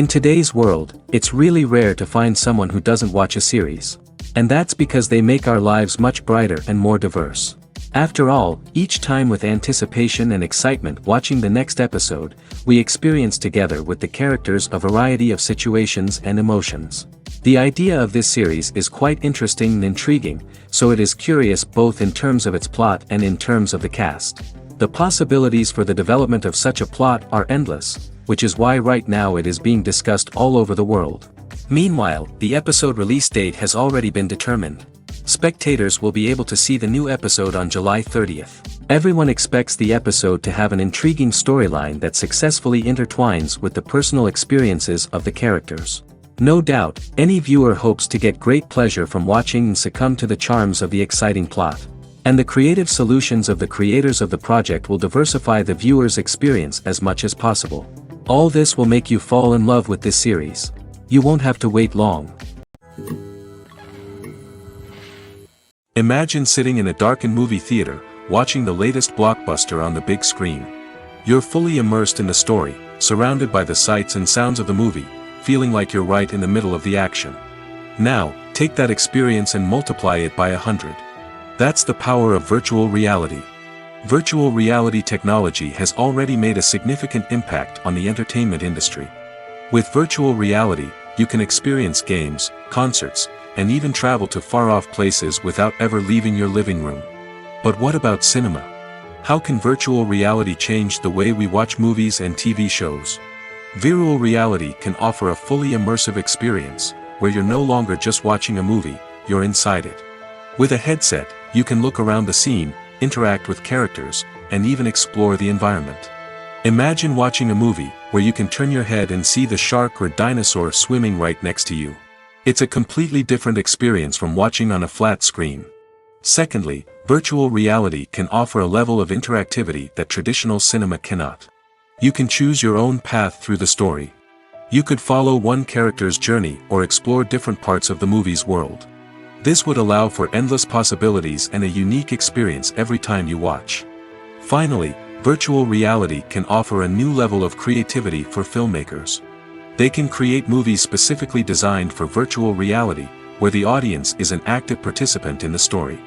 In today's world, it's really rare to find someone who doesn't watch a series. And that's because they make our lives much brighter and more diverse. After all, each time with anticipation and excitement watching the next episode, we experience together with the characters a variety of situations and emotions. The idea of this series is quite interesting and intriguing, so it is curious both in terms of its plot and in terms of the cast. The possibilities for the development of such a plot are endless, which is why right now it is being discussed all over the world. Meanwhile, the episode release date has already been determined. Spectators will be able to see the new episode on July 30th. Everyone expects the episode to have an intriguing storyline that successfully intertwines with the personal experiences of the characters. No doubt, any viewer hopes to get great pleasure from watching and succumb to the charms of the exciting plot. And the creative solutions of the creators of the project will diversify the viewer's experience as much as possible. All this will make you fall in love with this series. You won't have to wait long. Imagine sitting in a darkened movie theater, watching the latest blockbuster on the big screen. You're fully immersed in the story, surrounded by the sights and sounds of the movie, feeling like you're right in the middle of the action. Now, take that experience and multiply it by 100. That's the power of virtual reality. Virtual reality technology has already made a significant impact on the entertainment industry. With virtual reality, you can experience games, concerts, and even travel to far-off places without ever leaving your living room. But what about cinema? How can virtual reality change the way we watch movies and TV shows? Virtual reality can offer a fully immersive experience, where you're no longer just watching a movie, you're inside it. With a headset, you can look around the scene, interact with characters, and even explore the environment. Imagine watching a movie, where you can turn your head and see the shark or dinosaur swimming right next to you. It's a completely different experience from watching on a flat screen. Secondly, virtual reality can offer a level of interactivity that traditional cinema cannot. You can choose your own path through the story. You could follow one character's journey or explore different parts of the movie's world. This would allow for endless possibilities and a unique experience every time you watch. Finally, virtual reality can offer a new level of creativity for filmmakers. They can create movies specifically designed for virtual reality, where the audience is an active participant in the story.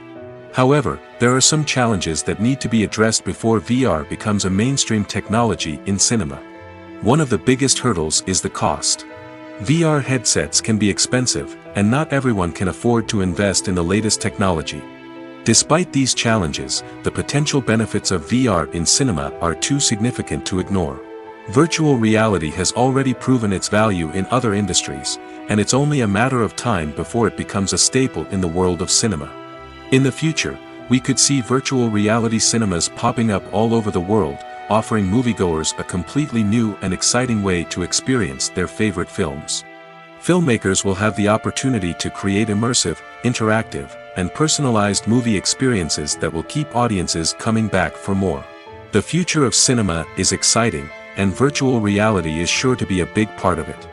However, there are some challenges that need to be addressed before VR becomes a mainstream technology in cinema. One of the biggest hurdles is the cost. VR headsets can be expensive, and not everyone can afford to invest in the latest technology. Despite these challenges, the potential benefits of VR in cinema are too significant to ignore. Virtual reality has already proven its value in other industries, and it's only a matter of time before it becomes a staple in the world of cinema. In the future, we could see virtual reality cinemas popping up all over the world, offering moviegoers a completely new and exciting way to experience their favorite films. Filmmakers will have the opportunity to create immersive, interactive, and personalized movie experiences that will keep audiences coming back for more. The future of cinema is exciting, and virtual reality is sure to be a big part of it.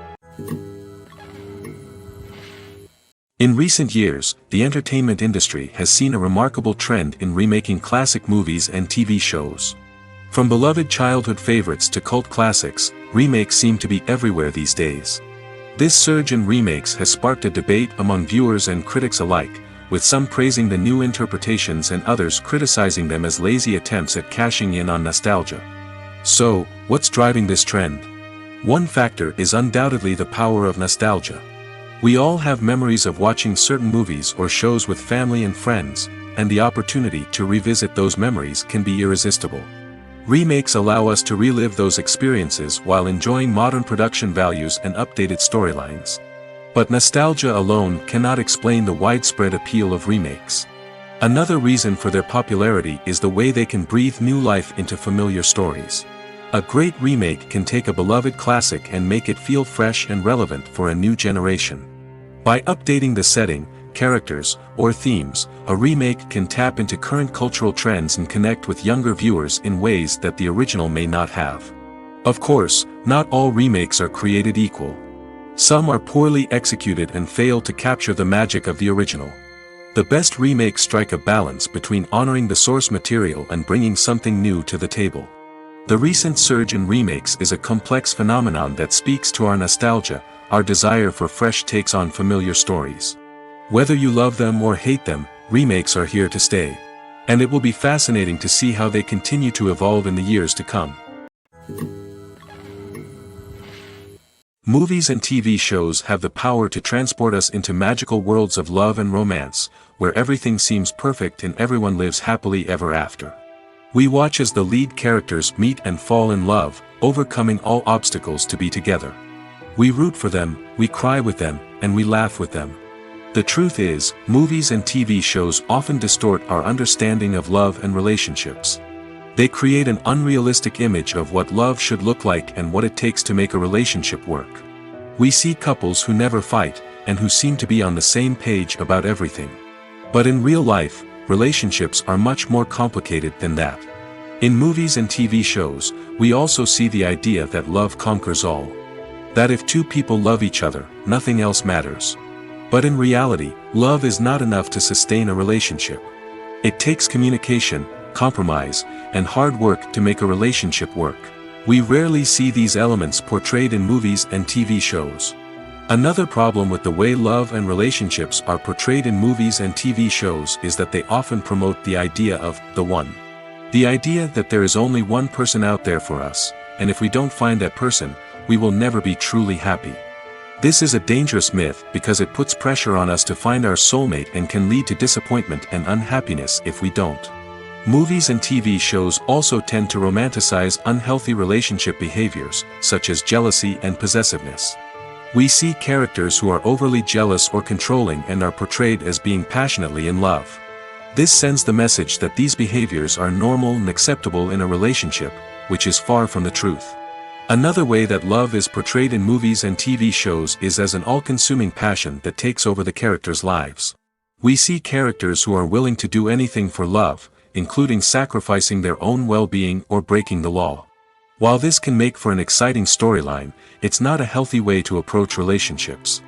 In recent years, the entertainment industry has seen a remarkable trend in remaking classic movies and TV shows. From beloved childhood favorites to cult classics, remakes seem to be everywhere these days. This surge in remakes has sparked a debate among viewers and critics alike, with some praising the new interpretations and others criticizing them as lazy attempts at cashing in on nostalgia. So, what's driving this trend? One factor is undoubtedly the power of nostalgia. We all have memories of watching certain movies or shows with family and friends, and the opportunity to revisit those memories can be irresistible. Remakes allow us to relive those experiences while enjoying modern production values and updated storylines. But nostalgia alone cannot explain the widespread appeal of remakes. Another reason for their popularity is the way they can breathe new life into familiar stories. A great remake can take a beloved classic and make it feel fresh and relevant for a new generation. By updating the setting, characters, or themes, a remake can tap into current cultural trends and connect with younger viewers in ways that the original may not have. Of course, not all remakes are created equal. Some are poorly executed and fail to capture the magic of the original. The best remakes strike a balance between honoring the source material and bringing something new to the table. The recent surge in remakes is a complex phenomenon that speaks to our nostalgia, our desire for fresh takes on familiar stories. Whether you love them or hate them, remakes are here to stay. And it will be fascinating to see how they continue to evolve in the years to come. Movies and TV shows have the power to transport us into magical worlds of love and romance, where everything seems perfect and everyone lives happily ever after. We watch as the lead characters meet and fall in love, overcoming all obstacles to be together. We root for them, we cry with them, and we laugh with them. The truth is, movies and TV shows often distort our understanding of love and relationships. They create an unrealistic image of what love should look like and what it takes to make a relationship work. We see couples who never fight, and who seem to be on the same page about everything. But in real life, relationships are much more complicated than that. In movies and TV shows, we also see the idea that love conquers all. That if two people love each other, nothing else matters. But in reality, love is not enough to sustain a relationship. It takes communication, compromise, and hard work to make a relationship work. We rarely see these elements portrayed in movies and TV shows. Another problem with the way love and relationships are portrayed in movies and TV shows is that they often promote the idea of the one. The idea that there is only one person out there for us, and if we don't find that person, we will never be truly happy. This is a dangerous myth because it puts pressure on us to find our soulmate and can lead to disappointment and unhappiness if we don't. Movies and TV shows also tend to romanticize unhealthy relationship behaviors, such as jealousy and possessiveness. We see characters who are overly jealous or controlling and are portrayed as being passionately in love. This sends the message that these behaviors are normal and acceptable in a relationship, which is far from the truth. Another way that love is portrayed in movies and TV shows is as an all-consuming passion that takes over the characters' lives. We see characters who are willing to do anything for love, including sacrificing their own well-being or breaking the law. While this can make for an exciting storyline, it's not a healthy way to approach relationships.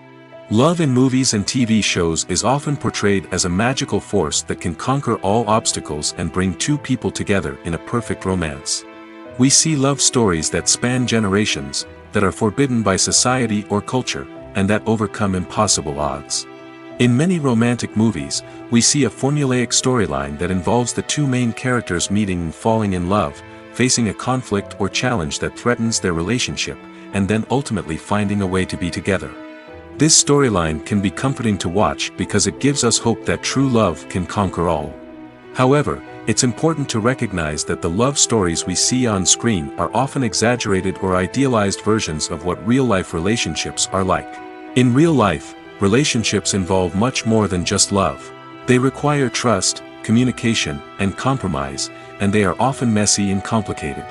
Love in movies and TV shows is often portrayed as a magical force that can conquer all obstacles and bring two people together in a perfect romance. We see love stories that span generations, that are forbidden by society or culture, and that overcome impossible odds. In many romantic movies, we see a formulaic storyline that involves the two main characters meeting and falling in love, facing a conflict or challenge that threatens their relationship, and then ultimately finding a way to be together. This storyline can be comforting to watch because it gives us hope that true love can conquer all. However, it's important to recognize that the love stories we see on screen are often exaggerated or idealized versions of what real-life relationships are like. In real life, relationships involve much more than just love. They require trust, communication, and compromise, and they are often messy and complicated.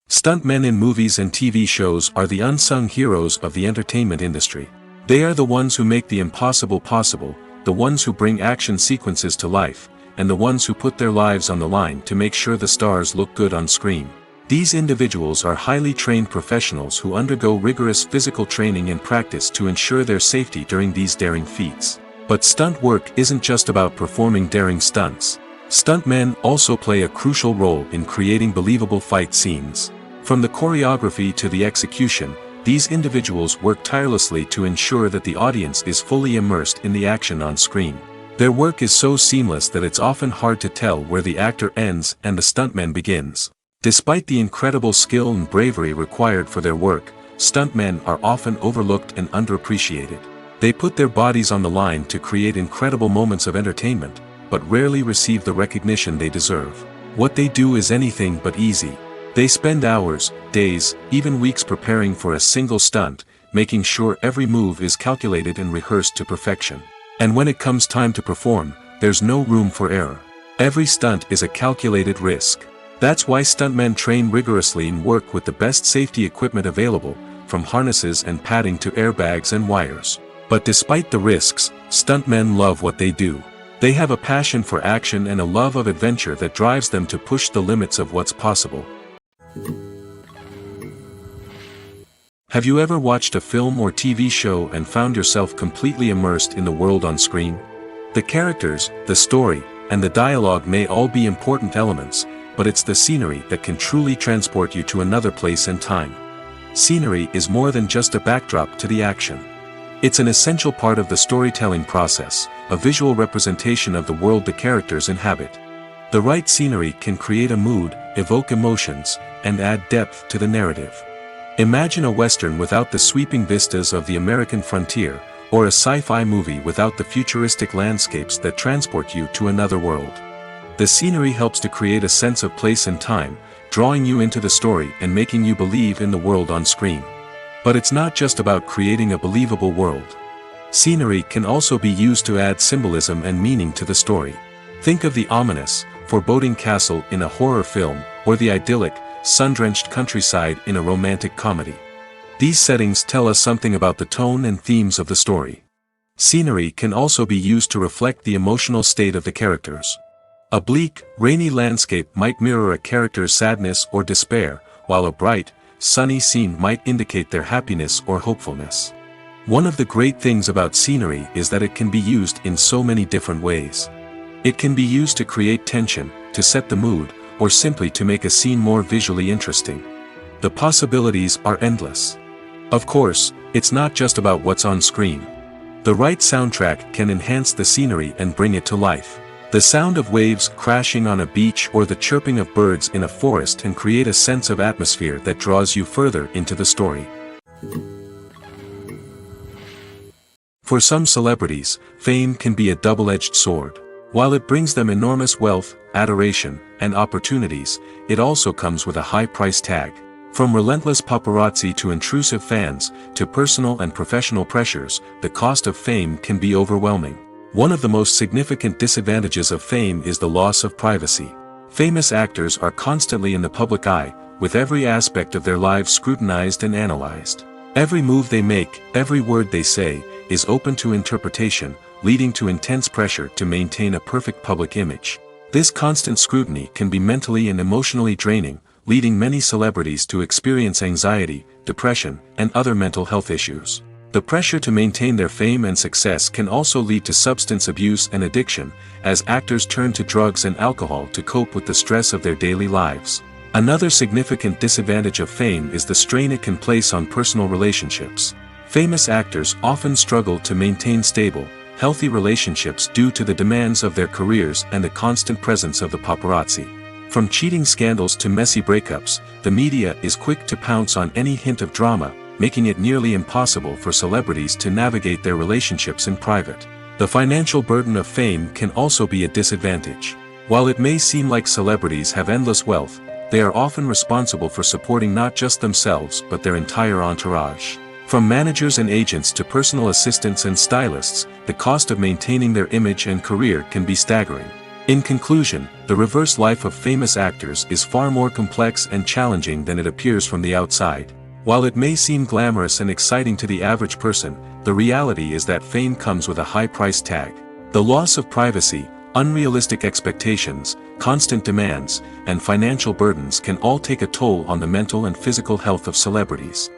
Stuntmen in movies and TV shows are the unsung heroes of the entertainment industry. They are the ones who make the impossible possible, the ones who bring action sequences to life, and the ones who put their lives on the line to make sure the stars look good on screen. These individuals are highly trained professionals who undergo rigorous physical training and practice to ensure their safety during these daring feats. But stunt work isn't just about performing daring stunts. Stuntmen also play a crucial role in creating believable fight scenes. From the choreography to the execution, these individuals work tirelessly to ensure that the audience is fully immersed in the action on screen. Their work is so seamless that it's often hard to tell where the actor ends and the stuntman begins. Despite the incredible skill and bravery required for their work, stuntmen are often overlooked and underappreciated. They put their bodies on the line to create incredible moments of entertainment, but rarely receive the recognition they deserve. What they do is anything but easy. They spend hours, days, even weeks preparing for a single stunt, making sure every move is calculated and rehearsed to perfection. And when it comes time to perform, there's no room for error. Every stunt is a calculated risk. That's why stuntmen train rigorously and work with the best safety equipment available, from harnesses and padding to airbags and wires. But despite the risks, stuntmen love what they do. They have a passion for action and a love of adventure that drives them to push the limits of what's possible. Have you ever watched a film or TV show and found yourself completely immersed in the world on screen? The characters, the story, and the dialogue may all be important elements, but it's the scenery that can truly transport you to another place and time. Scenery is more than just a backdrop to the action. It's an essential part of the storytelling process, a visual representation of the world the characters inhabit. The right scenery can create a mood, evoke emotions, and add depth to the narrative. Imagine a Western without the sweeping vistas of the American frontier, or a sci-fi movie without the futuristic landscapes that transport you to another world. The scenery helps to create a sense of place and time, drawing you into the story and making you believe in the world on screen. But it's not just about creating a believable world. Scenery can also be used to add symbolism and meaning to the story. Think of the ominous, foreboding castle in a horror film, or the idyllic, sun-drenched countryside in a romantic comedy. These settings tell us something about the tone and themes of the story. Scenery can also be used to reflect the emotional state of the characters. A bleak, rainy landscape might mirror a character's sadness or despair, while a bright, sunny scene might indicate their happiness or hopefulness. One of the great things about scenery is that it can be used in so many different ways. It can be used to create tension, to set the mood, or simply to make a scene more visually interesting. The possibilities are endless. Of course, it's not just about what's on screen. The right soundtrack can enhance the scenery and bring it to life. The sound of waves crashing on a beach or the chirping of birds in a forest can create a sense of atmosphere that draws you further into the story. For some celebrities, fame can be a double-edged sword. While it brings them enormous wealth, adoration, and opportunities, it also comes with a high price tag. From relentless paparazzi to intrusive fans, to personal and professional pressures, the cost of fame can be overwhelming. One of the most significant disadvantages of fame is the loss of privacy. Famous actors are constantly in the public eye, with every aspect of their lives scrutinized and analyzed. Every move they make, every word they say, is open to interpretation, leading to intense pressure to maintain a perfect public image. This constant scrutiny can be mentally and emotionally draining, leading many celebrities to experience anxiety, depression, and other mental health issues. The pressure to maintain their fame and success can also lead to substance abuse and addiction, as actors turn to drugs and alcohol to cope with the stress of their daily lives. Another significant disadvantage of fame is the strain it can place on personal relationships. Famous actors often struggle to maintain stable, healthy relationships due to the demands of their careers and the constant presence of the paparazzi. From cheating scandals to messy breakups, the media is quick to pounce on any hint of drama, making it nearly impossible for celebrities to navigate their relationships in private. The financial burden of fame can also be a disadvantage. While it may seem like celebrities have endless wealth, they are often responsible for supporting not just themselves but their entire entourage. From managers and agents to personal assistants and stylists, the cost of maintaining their image and career can be staggering. In conclusion, the reverse life of famous actors is far more complex and challenging than it appears from the outside. While it may seem glamorous and exciting to the average person, the reality is that fame comes with a high price tag. The loss of privacy, unrealistic expectations, constant demands, and financial burdens can all take a toll on the mental and physical health of celebrities.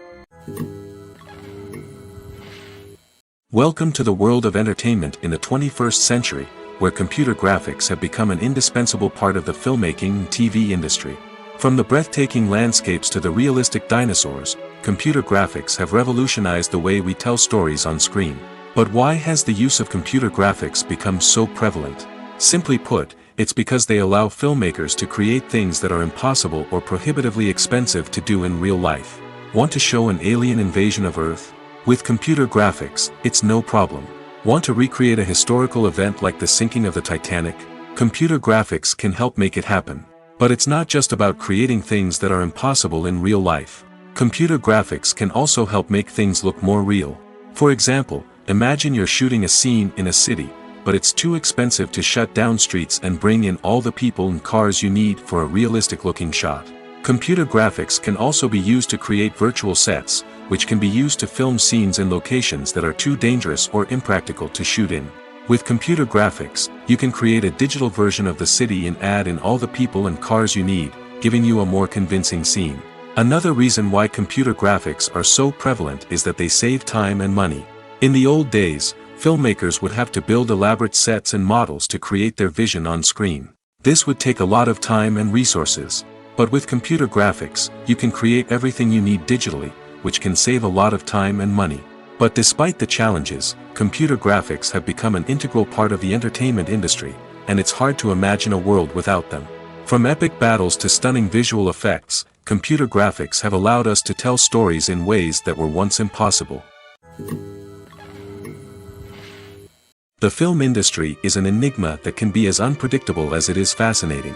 Welcome to the world of entertainment in the 21st century, where computer graphics have become an indispensable part of the filmmaking and TV industry. From the breathtaking landscapes to the realistic dinosaurs, computer graphics have revolutionized the way we tell stories on screen. But why has the use of computer graphics become so prevalent? Simply put, it's because they allow filmmakers to create things that are impossible or prohibitively expensive to do in real life. Want to show an alien invasion of Earth? With computer graphics, it's no problem. Want to recreate a historical event like the sinking of the Titanic? Computer graphics can help make it happen. But it's not just about creating things that are impossible in real life. Computer graphics can also help make things look more real. For example, imagine you're shooting a scene in a city, but it's too expensive to shut down streets and bring in all the people and cars you need for a realistic-looking shot. Computer graphics can also be used to create virtual sets, which can be used to film scenes in locations that are too dangerous or impractical to shoot in. With computer graphics, you can create a digital version of the city and add in all the people and cars you need, giving you a more convincing scene. Another reason why computer graphics are so prevalent is that they save time and money. In the old days, filmmakers would have to build elaborate sets and models to create their vision on screen. This would take a lot of time and resources. But with computer graphics, you can create everything you need digitally, which can save a lot of time and money. But despite the challenges, computer graphics have become an integral part of the entertainment industry, and it's hard to imagine a world without them. From epic battles to stunning visual effects, computer graphics have allowed us to tell stories in ways that were once impossible. The film industry is an enigma that can be as unpredictable as it is fascinating.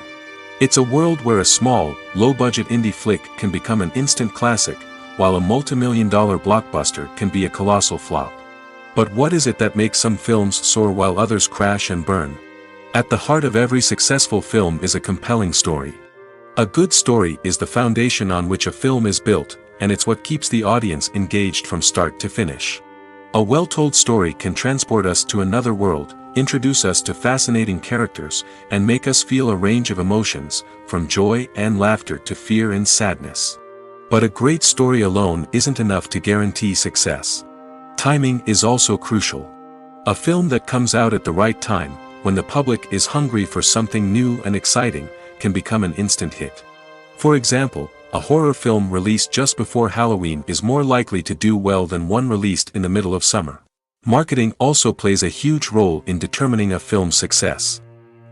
It's a world where a small, low-budget indie flick can become an instant classic, while a multi-million-dollar blockbuster can be a colossal flop. But what is it that makes some films soar while others crash and burn? At the heart of every successful film is a compelling story. A good story is the foundation on which a film is built, and it's what keeps the audience engaged from start to finish. A well-told story can transport us to another world, introduce us to fascinating characters, and make us feel a range of emotions, from joy and laughter to fear and sadness. But a great story alone isn't enough to guarantee success. Timing is also crucial. A film that comes out at the right time, when the public is hungry for something new and exciting, can become an instant hit. For example, a horror film released just before Halloween is more likely to do well than one released in the middle of summer. Marketing also plays a huge role in determining a film's success.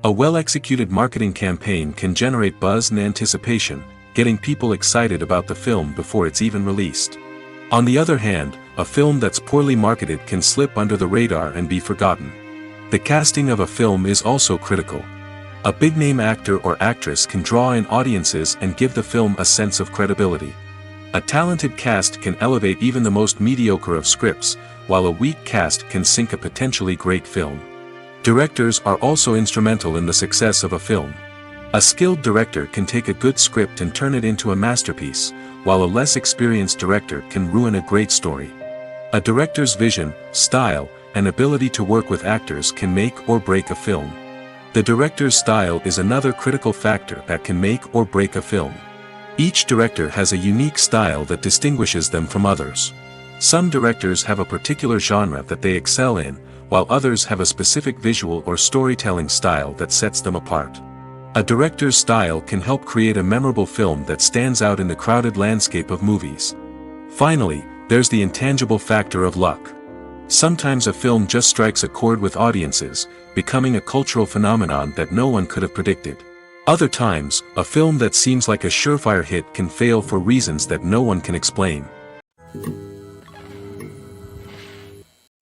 A well-executed marketing campaign can generate buzz and anticipation, getting people excited about the film before it's even released. On the other hand, a film that's poorly marketed can slip under the radar and be forgotten. The casting of a film is also critical. A big-name actor or actress can draw in audiences and give the film a sense of credibility. A talented cast can elevate even the most mediocre of scripts, while a weak cast can sink a potentially great film. Directors are also instrumental in the success of a film. A skilled director can take a good script and turn it into a masterpiece, while a less experienced director can ruin a great story. A director's vision, style, and ability to work with actors can make or break a film. The director's style is another critical factor that can make or break a film. Each director has a unique style that distinguishes them from others. Some directors have a particular genre that they excel in, while others have a specific visual or storytelling style that sets them apart. A director's style can help create a memorable film that stands out in the crowded landscape of movies. Finally, there's the intangible factor of luck. Sometimes a film just strikes a chord with audiences, becoming a cultural phenomenon that no one could have predicted. Other times, a film that seems like a surefire hit can fail for reasons that no one can explain.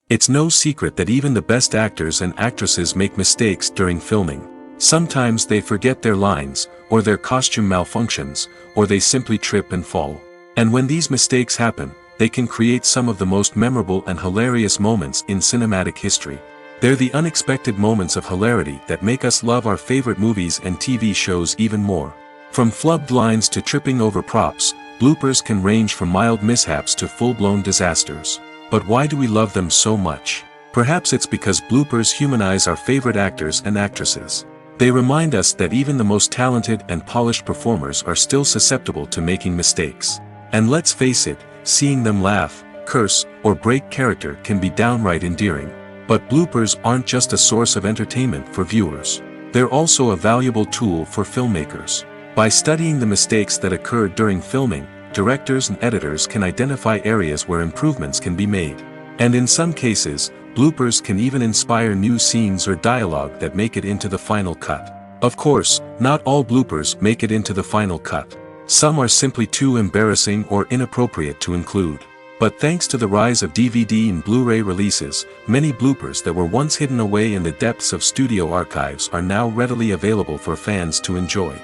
It's no secret that even the best actors and actresses make mistakes during filming. Sometimes they forget their lines, or their costume malfunctions, or they simply trip and fall. And when these mistakes happen, they can create some of the most memorable and hilarious moments in cinematic history. They're the unexpected moments of hilarity that make us love our favorite movies and TV shows even more. From flubbed lines to tripping over props, bloopers can range from mild mishaps to full-blown disasters. But why do we love them so much? Perhaps it's because bloopers humanize our favorite actors and actresses. They remind us that even the most talented and polished performers are still susceptible to making mistakes. And let's face it, seeing them laugh, curse, or break character can be downright endearing. But bloopers aren't just a source of entertainment for viewers. They're also a valuable tool for filmmakers. By studying the mistakes that occurred during filming, directors and editors can identify areas where improvements can be made. And in some cases, bloopers can even inspire new scenes or dialogue that make it into the final cut. Of course, not all bloopers make it into the final cut. Some are simply too embarrassing or inappropriate to include. But thanks to the rise of DVD and Blu-ray releases, many bloopers that were once hidden away in the depths of studio archives are now readily available for fans to enjoy.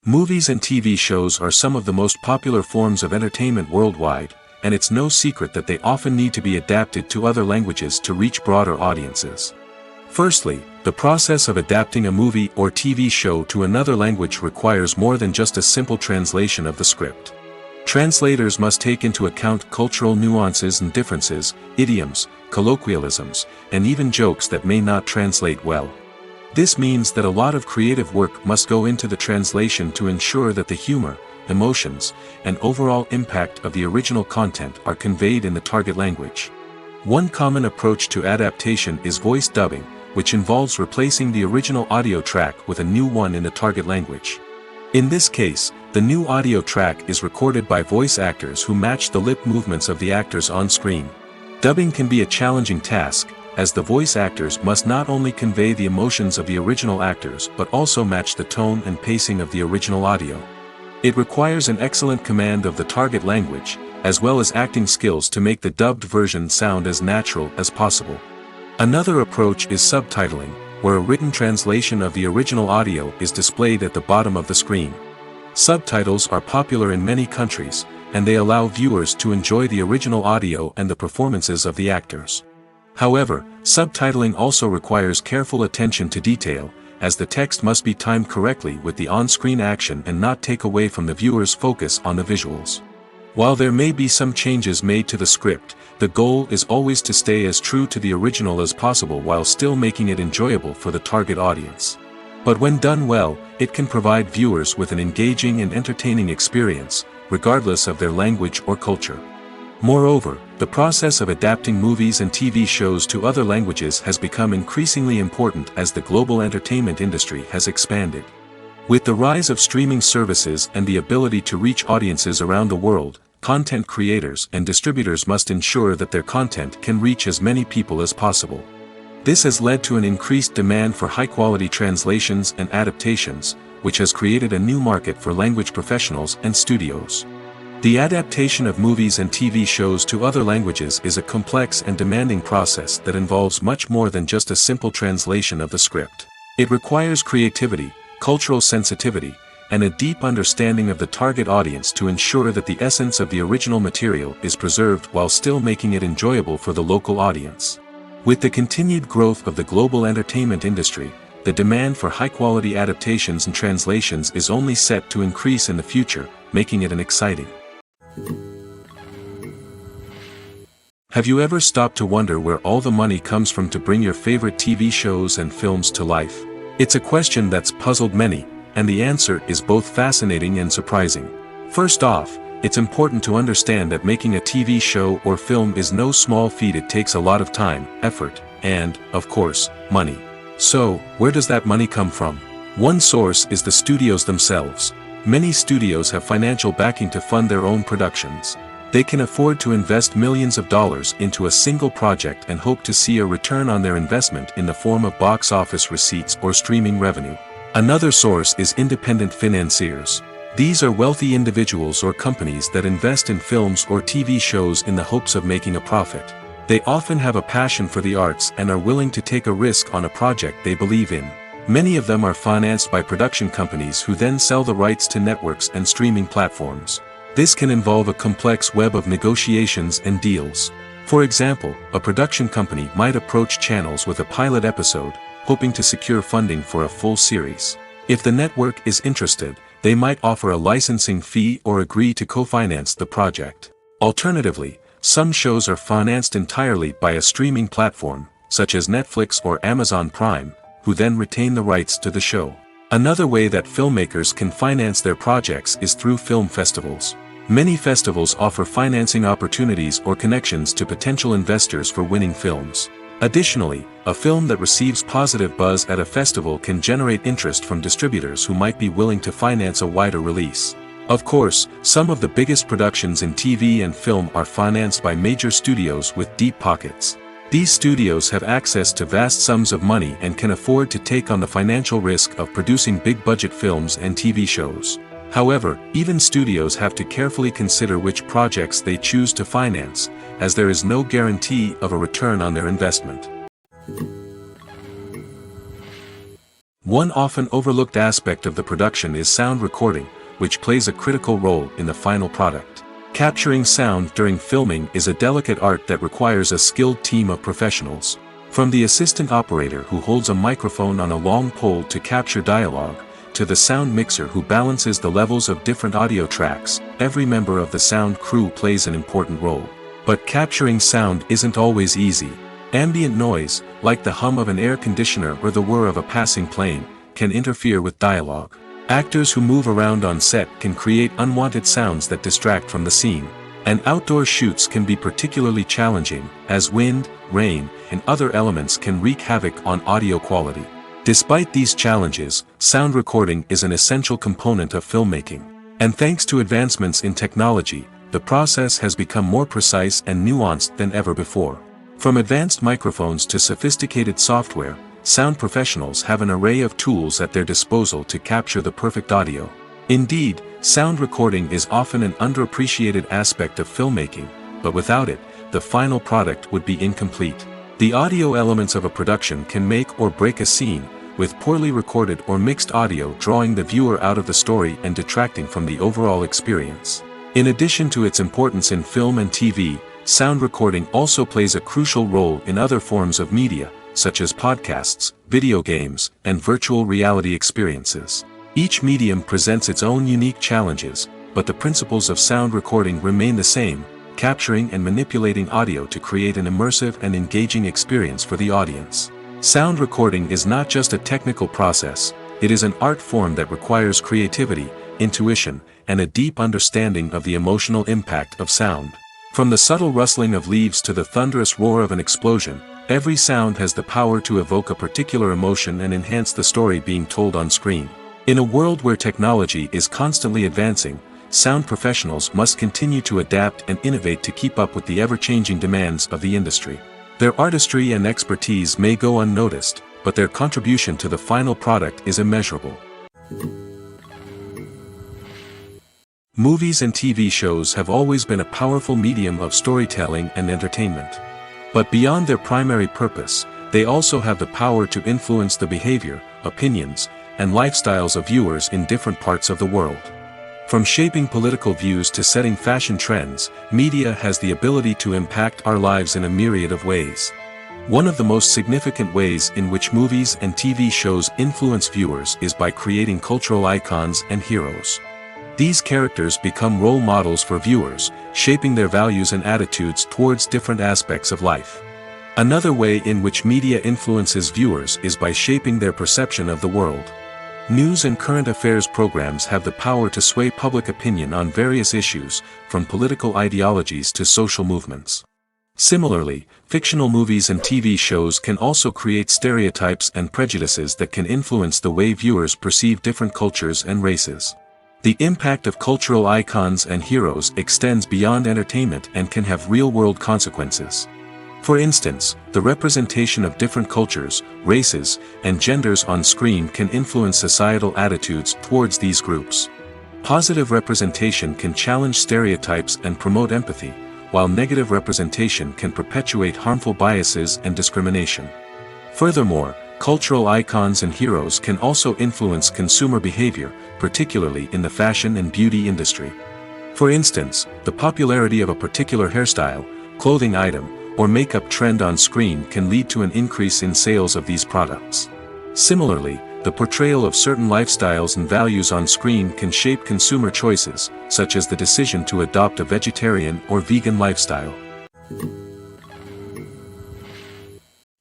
Movies and TV shows are some of the most popular forms of entertainment worldwide, and it's no secret that they often need to be adapted to other languages to reach broader audiences. Firstly, the process of adapting a movie or TV show to another language requires more than just a simple translation of the script. Translators must take into account cultural nuances and differences, idioms, colloquialisms, and even jokes that may not translate well. This means that a lot of creative work must go into the translation to ensure that the humor, emotions, and overall impact of the original content are conveyed in the target language. One common approach to adaptation is voice dubbing, which involves replacing the original audio track with a new one in the target language. In this case, the new audio track is recorded by voice actors who match the lip movements of the actors on screen. Dubbing can be a challenging task, as the voice actors must not only convey the emotions of the original actors but also match the tone and pacing of the original audio. It requires an excellent command of the target language, as well as acting skills to make the dubbed version sound as natural as possible. Another approach is subtitling, where a written translation of the original audio is displayed at the bottom of the screen. Subtitles are popular in many countries, and they allow viewers to enjoy the original audio and the performances of the actors. However, subtitling also requires careful attention to detail, as the text must be timed correctly with the on-screen action and not take away from the viewer's focus on the visuals. While there may be some changes made to the script, the goal is always to stay as true to the original as possible while still making it enjoyable for the target audience. But when done well, it can provide viewers with an engaging and entertaining experience, regardless of their language or culture. Moreover, the process of adapting movies and TV shows to other languages has become increasingly important as the global entertainment industry has expanded. With the rise of streaming services and the ability to reach audiences around the world, content creators and distributors must ensure that their content can reach as many people as possible. This has led to an increased demand for high-quality translations and adaptations, which has created a new market for language professionals and studios. The adaptation of movies and TV shows to other languages is a complex and demanding process that involves much more than just a simple translation of the script. It requires creativity, cultural sensitivity, and a deep understanding of the target audience to ensure that the essence of the original material is preserved while still making it enjoyable for the local audience. With the continued growth of the global entertainment industry, the demand for high-quality adaptations and translations is only set to increase in the future, making it an exciting. Have you ever stopped to wonder where all the money comes from to bring your favorite TV shows and films to life? It's a question that's puzzled many, and the answer is both fascinating and surprising. First off, it's important to understand that making a TV show or film is no small feat. It takes a lot of time, effort, and, of course, money. So, where does that money come from? One source is the studios themselves. Many studios have financial backing to fund their own productions. They can afford to invest millions of dollars into a single project and hope to see a return on their investment in the form of box office receipts or streaming revenue. Another source is independent financiers. These are wealthy individuals or companies that invest in films or TV shows in the hopes of making a profit. They often have a passion for the arts and are willing to take a risk on a project they believe in. Many of them are financed by production companies who then sell the rights to networks and streaming platforms. This can involve a complex web of negotiations and deals. For example, a production company might approach channels with a pilot episode, hoping to secure funding for a full series. If the network is interested, they might offer a licensing fee or agree to co-finance the project. Alternatively, some shows are financed entirely by a streaming platform, such as Netflix or Amazon Prime, who then retain the rights to the show. Another way that filmmakers can finance their projects is through film festivals. Many festivals offer financing opportunities or connections to potential investors for winning films. Additionally, a film that receives positive buzz at a festival can generate interest from distributors who might be willing to finance a wider release. Of course, some of the biggest productions in TV and film are financed by major studios with deep pockets. These studios have access to vast sums of money and can afford to take on the financial risk of producing big-budget films and TV shows. However, even studios have to carefully consider which projects they choose to finance, as there is no guarantee of a return on their investment. One often overlooked aspect of the production is sound recording, which plays a critical role in the final product. Capturing sound during filming is a delicate art that requires a skilled team of professionals. From the assistant operator who holds a microphone on a long pole to capture dialogue, to the sound mixer who balances the levels of different audio tracks, every member of the sound crew plays an important role. But capturing sound isn't always easy. Ambient noise, like the hum of an air conditioner or the whir of a passing plane, can interfere with dialogue. Actors who move around on set can create unwanted sounds that distract from the scene. And outdoor shoots can be particularly challenging, as wind, rain, and other elements can wreak havoc on audio quality. Despite these challenges, sound recording is an essential component of filmmaking. And thanks to advancements in technology, the process has become more precise and nuanced than ever before. From advanced microphones to sophisticated software, sound professionals have an array of tools at their disposal to capture the perfect audio. Indeed, sound recording is often an underappreciated aspect of filmmaking, but without it, the final product would be incomplete. The audio elements of a production can make or break a scene, with poorly recorded or mixed audio drawing the viewer out of the story and detracting from the overall experience. In addition to its importance in film and TV, sound recording also plays a crucial role in other forms of media, such as podcasts, video games, and virtual reality experiences. Each medium presents its own unique challenges, but the principles of sound recording remain the same, capturing and manipulating audio to create an immersive and engaging experience for the audience. Sound recording is not just a technical process, it is an art form that requires creativity, intuition, and a deep understanding of the emotional impact of sound. From the subtle rustling of leaves to the thunderous roar of an explosion, every sound has the power to evoke a particular emotion and enhance the story being told on screen. In a world where technology is constantly advancing, sound professionals must continue to adapt and innovate to keep up with the ever-changing demands of the industry. Their artistry and expertise may go unnoticed, but their contribution to the final product is immeasurable. Movies and TV shows have always been a powerful medium of storytelling and entertainment. But beyond their primary purpose, they also have the power to influence the behavior, opinions, and lifestyles of viewers in different parts of the world. From shaping political views to setting fashion trends, media has the ability to impact our lives in a myriad of ways. One of the most significant ways in which movies and TV shows influence viewers is by creating cultural icons and heroes. These characters become role models for viewers, shaping their values and attitudes towards different aspects of life. Another way in which media influences viewers is by shaping their perception of the world. News and current affairs programs have the power to sway public opinion on various issues, from political ideologies to social movements. Similarly, fictional movies and TV shows can also create stereotypes and prejudices that can influence the way viewers perceive different cultures and races. The impact of cultural icons and heroes extends beyond entertainment and can have real-world consequences. For instance, the representation of different cultures, races, and genders on screen can influence societal attitudes towards these groups. Positive representation can challenge stereotypes and promote empathy, while negative representation can perpetuate harmful biases and discrimination. Furthermore, cultural icons and heroes can also influence consumer behavior, particularly in the fashion and beauty industry. For instance, the popularity of a particular hairstyle, clothing item, or makeup trend on screen can lead to an increase in sales of these products. Similarly, the portrayal of certain lifestyles and values on screen can shape consumer choices, such as the decision to adopt a vegetarian or vegan lifestyle.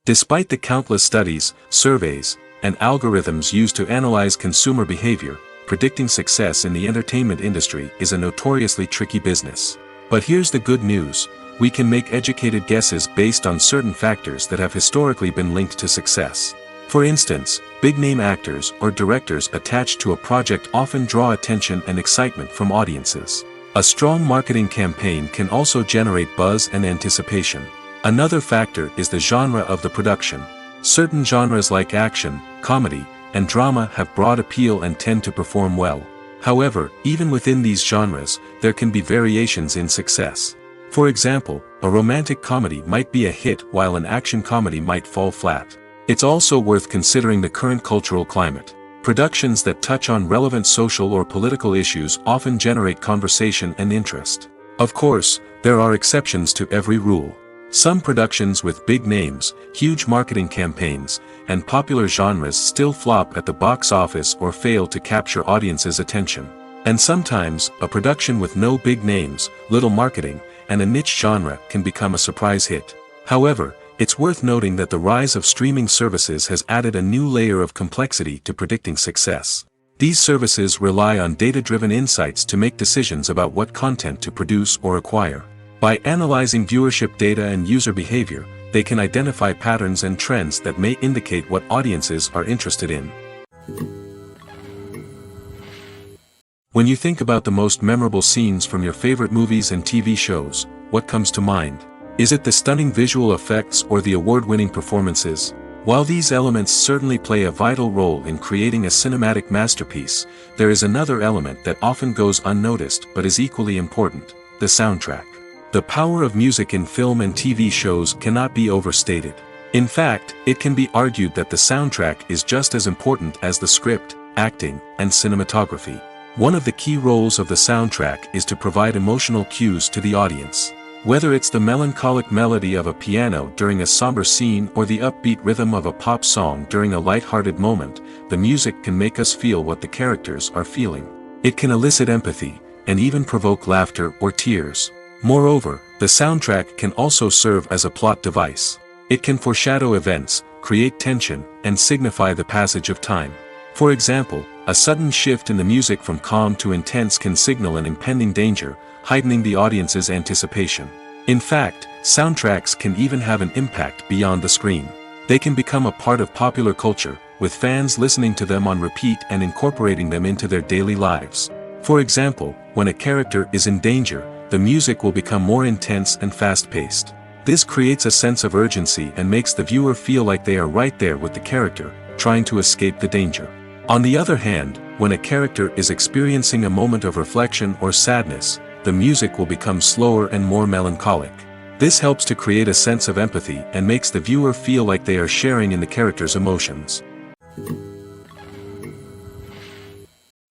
Despite the countless studies, surveys, and algorithms used to analyze consumer behavior, predicting success in the entertainment industry is a notoriously tricky business. But here's the good news: we can make educated guesses based on certain factors that have historically been linked to success. For instance, big-name actors or directors attached to a project often draw attention and excitement from audiences. A strong marketing campaign can also generate buzz and anticipation. Another factor is the genre of the production. Certain genres like action, comedy, and drama have broad appeal and tend to perform well. However, even within these genres, there can be variations in success. For example, a romantic comedy might be a hit while an action comedy might fall flat. It's also worth considering the current cultural climate. Productions that touch on relevant social or political issues often generate conversation and interest. Of course, there are exceptions to every rule. Some productions with big names, huge marketing campaigns, and popular genres still flop at the box office or fail to capture audiences' attention. And sometimes, a production with no big names, little marketing, and a niche genre can become a surprise hit. However, It's worth noting that the rise of streaming services has added a new layer of complexity to predicting success. These services rely on data-driven insights to make decisions about what content to produce or acquire. By analyzing viewership data and user behavior, they can identify patterns and trends that may indicate what audiences are interested in. When you think about the most memorable scenes from your favorite movies and TV shows, what comes to mind? Is it the stunning visual effects or the award-winning performances? While these elements certainly play a vital role in creating a cinematic masterpiece, there is another element that often goes unnoticed but is equally important: the soundtrack. The power of music in film and TV shows cannot be overstated. In fact, it can be argued that the soundtrack is just as important as the script, acting, and cinematography. One of the key roles of the soundtrack is to provide emotional cues to the audience. Whether it's the melancholic melody of a piano during a somber scene or the upbeat rhythm of a pop song during a light-hearted moment, the music can make us feel what the characters are feeling. It can elicit empathy, and even provoke laughter or tears. Moreover, the soundtrack can also serve as a plot device. It can foreshadow events, create tension, and signify the passage of time. For example, a sudden shift in the music from calm to intense can signal an impending danger, heightening the audience's anticipation. In fact, soundtracks can even have an impact beyond the screen. They can become a part of popular culture, with fans listening to them on repeat and incorporating them into their daily lives. For example, when a character is in danger, the music will become more intense and fast-paced. This creates a sense of urgency and makes the viewer feel like they are right there with the character, trying to escape the danger. On the other hand, when a character is experiencing a moment of reflection or sadness, the music will become slower and more melancholic. This helps to create a sense of empathy and makes the viewer feel like they are sharing in the character's emotions.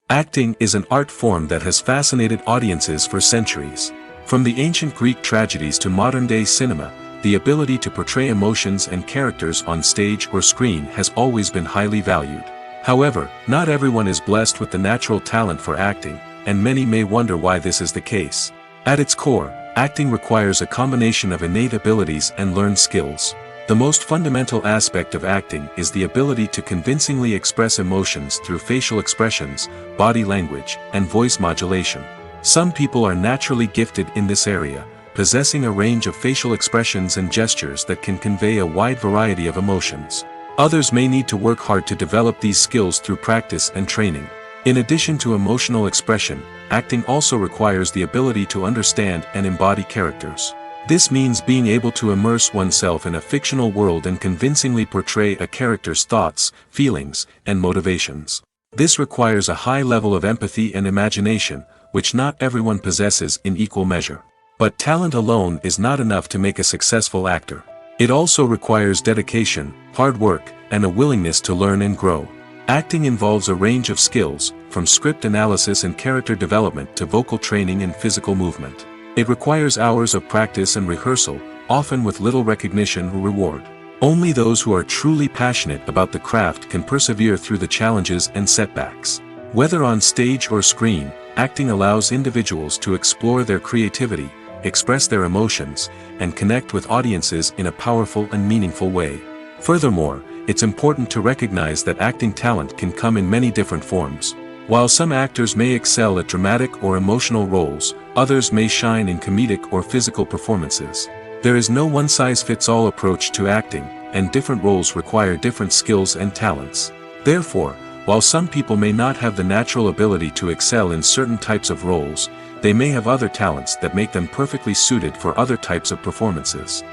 Acting is an art form that has fascinated audiences for centuries. From the ancient Greek tragedies to modern-day cinema, the ability to portray emotions and characters on stage or screen has always been highly valued. However, not everyone is blessed with the natural talent for acting, and many may wonder why this is the case. At its core, acting requires a combination of innate abilities and learned skills. The most fundamental aspect of acting is the ability to convincingly express emotions through facial expressions, body language, and voice modulation. Some people are naturally gifted in this area, possessing a range of facial expressions and gestures that can convey a wide variety of emotions. Others may need to work hard to develop these skills through practice and training. In addition to emotional expression, acting also requires the ability to understand and embody characters. This means being able to immerse oneself in a fictional world and convincingly portray a character's thoughts, feelings, and motivations. This requires a high level of empathy and imagination, which not everyone possesses in equal measure. But talent alone is not enough to make a successful actor. It also requires dedication, hard work, and a willingness to learn and grow. Acting involves a range of skills, from script analysis and character development to vocal training and physical movement. It requires hours of practice and rehearsal, often with little recognition or reward. Only those who are truly passionate about the craft can persevere through the challenges and setbacks. Whether on stage or screen, acting allows individuals to explore their creativity, express their emotions, and connect with audiences in a powerful and meaningful way. Furthermore, it's important to recognize that acting talent can come in many different forms. While some actors may excel at dramatic or emotional roles, others may shine in comedic or physical performances. There is no one-size-fits-all approach to acting, and different roles require different skills and talents. Therefore, while some people may not have the natural ability to excel in certain types of roles, they may have other talents that make them perfectly suited for other types of performances.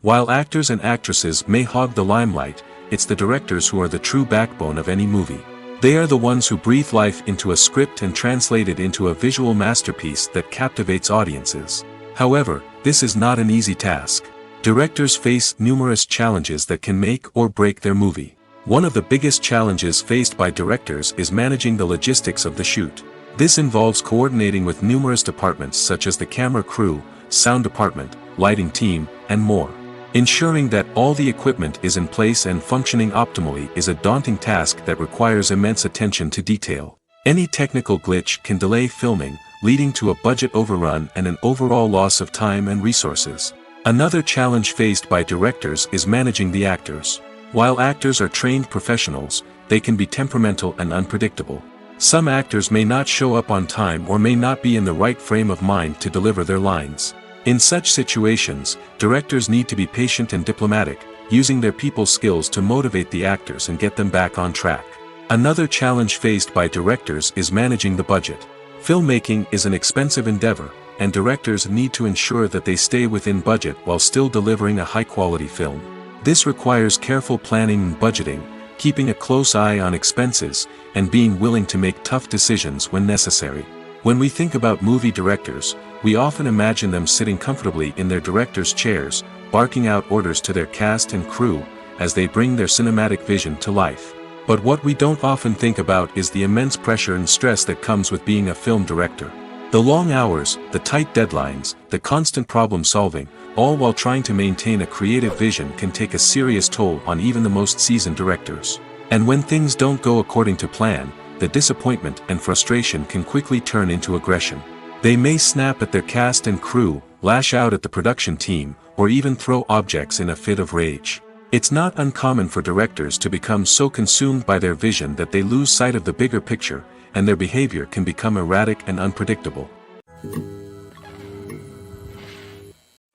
While actors and actresses may hog the limelight, it's the directors who are the true backbone of any movie. They are the ones who breathe life into a script and translate it into a visual masterpiece that captivates audiences. However, this is not an easy task. Directors face numerous challenges that can make or break their movie. One of the biggest challenges faced by directors is managing the logistics of the shoot. This involves coordinating with numerous departments such as the camera crew, sound department, lighting team, and more. Ensuring that all the equipment is in place and functioning optimally is a daunting task that requires immense attention to detail. Any technical glitch can delay filming, leading to a budget overrun and an overall loss of time and resources. Another challenge faced by directors is managing the actors. While actors are trained professionals, they can be temperamental and unpredictable. Some actors may not show up on time or may not be in the right frame of mind to deliver their lines. In such situations, directors need to be patient and diplomatic, using their people skills to motivate the actors and get them back on track. Another challenge faced by directors is managing the budget. Filmmaking is an expensive endeavor, and directors need to ensure that they stay within budget while still delivering a high-quality film. This requires careful planning and budgeting, keeping a close eye on expenses, and being willing to make tough decisions when necessary. When we think about movie directors, we often imagine them sitting comfortably in their director's chairs, barking out orders to their cast and crew, as they bring their cinematic vision to life. But what we don't often think about is the immense pressure and stress that comes with being a film director. The long hours, the tight deadlines, the constant problem solving, all while trying to maintain a creative vision can take a serious toll on even the most seasoned directors. And when things don't go according to plan, the disappointment and frustration can quickly turn into aggression. They may snap at their cast and crew, lash out at the production team, or even throw objects in a fit of rage. It's not uncommon for directors to become so consumed by their vision that they lose sight of the bigger picture, and their behavior can become erratic and unpredictable.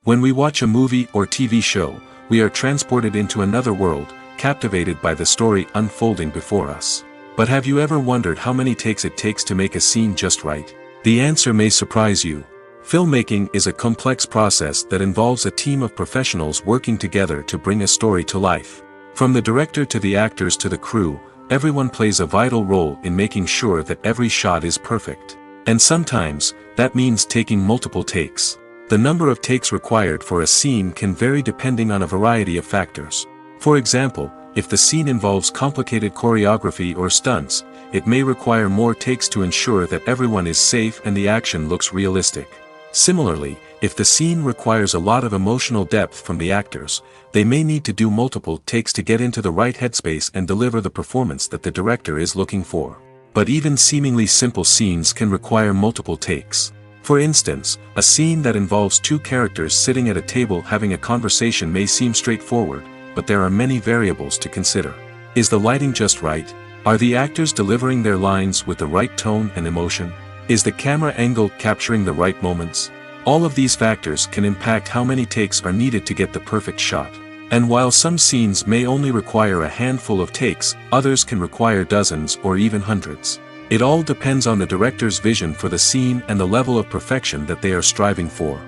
When we watch a movie or TV show, we are transported into another world, captivated by the story unfolding before us. But have you ever wondered how many takes it takes to make a scene just right? The answer may surprise you. Filmmaking is a complex process that involves a team of professionals working together to bring a story to life. From the director to the actors to the crew, everyone plays a vital role in making sure that every shot is perfect. And sometimes, that means taking multiple takes. The number of takes required for a scene can vary depending on a variety of factors. For example, if the scene involves complicated choreography or stunts, it may require more takes to ensure that everyone is safe and the action looks realistic. Similarly, if the scene requires a lot of emotional depth from the actors, they may need to do multiple takes to get into the right headspace and deliver the performance that the director is looking for. But even seemingly simple scenes can require multiple takes. For instance, a scene that involves two characters sitting at a table having a conversation may seem straightforward, but there are many variables to consider. Is the lighting just right? Are the actors delivering their lines with the right tone and emotion? Is the camera angle capturing the right moments? All of these factors can impact how many takes are needed to get the perfect shot. And while some scenes may only require a handful of takes, others can require dozens or even hundreds. It all depends on the director's vision for the scene and the level of perfection that they are striving for.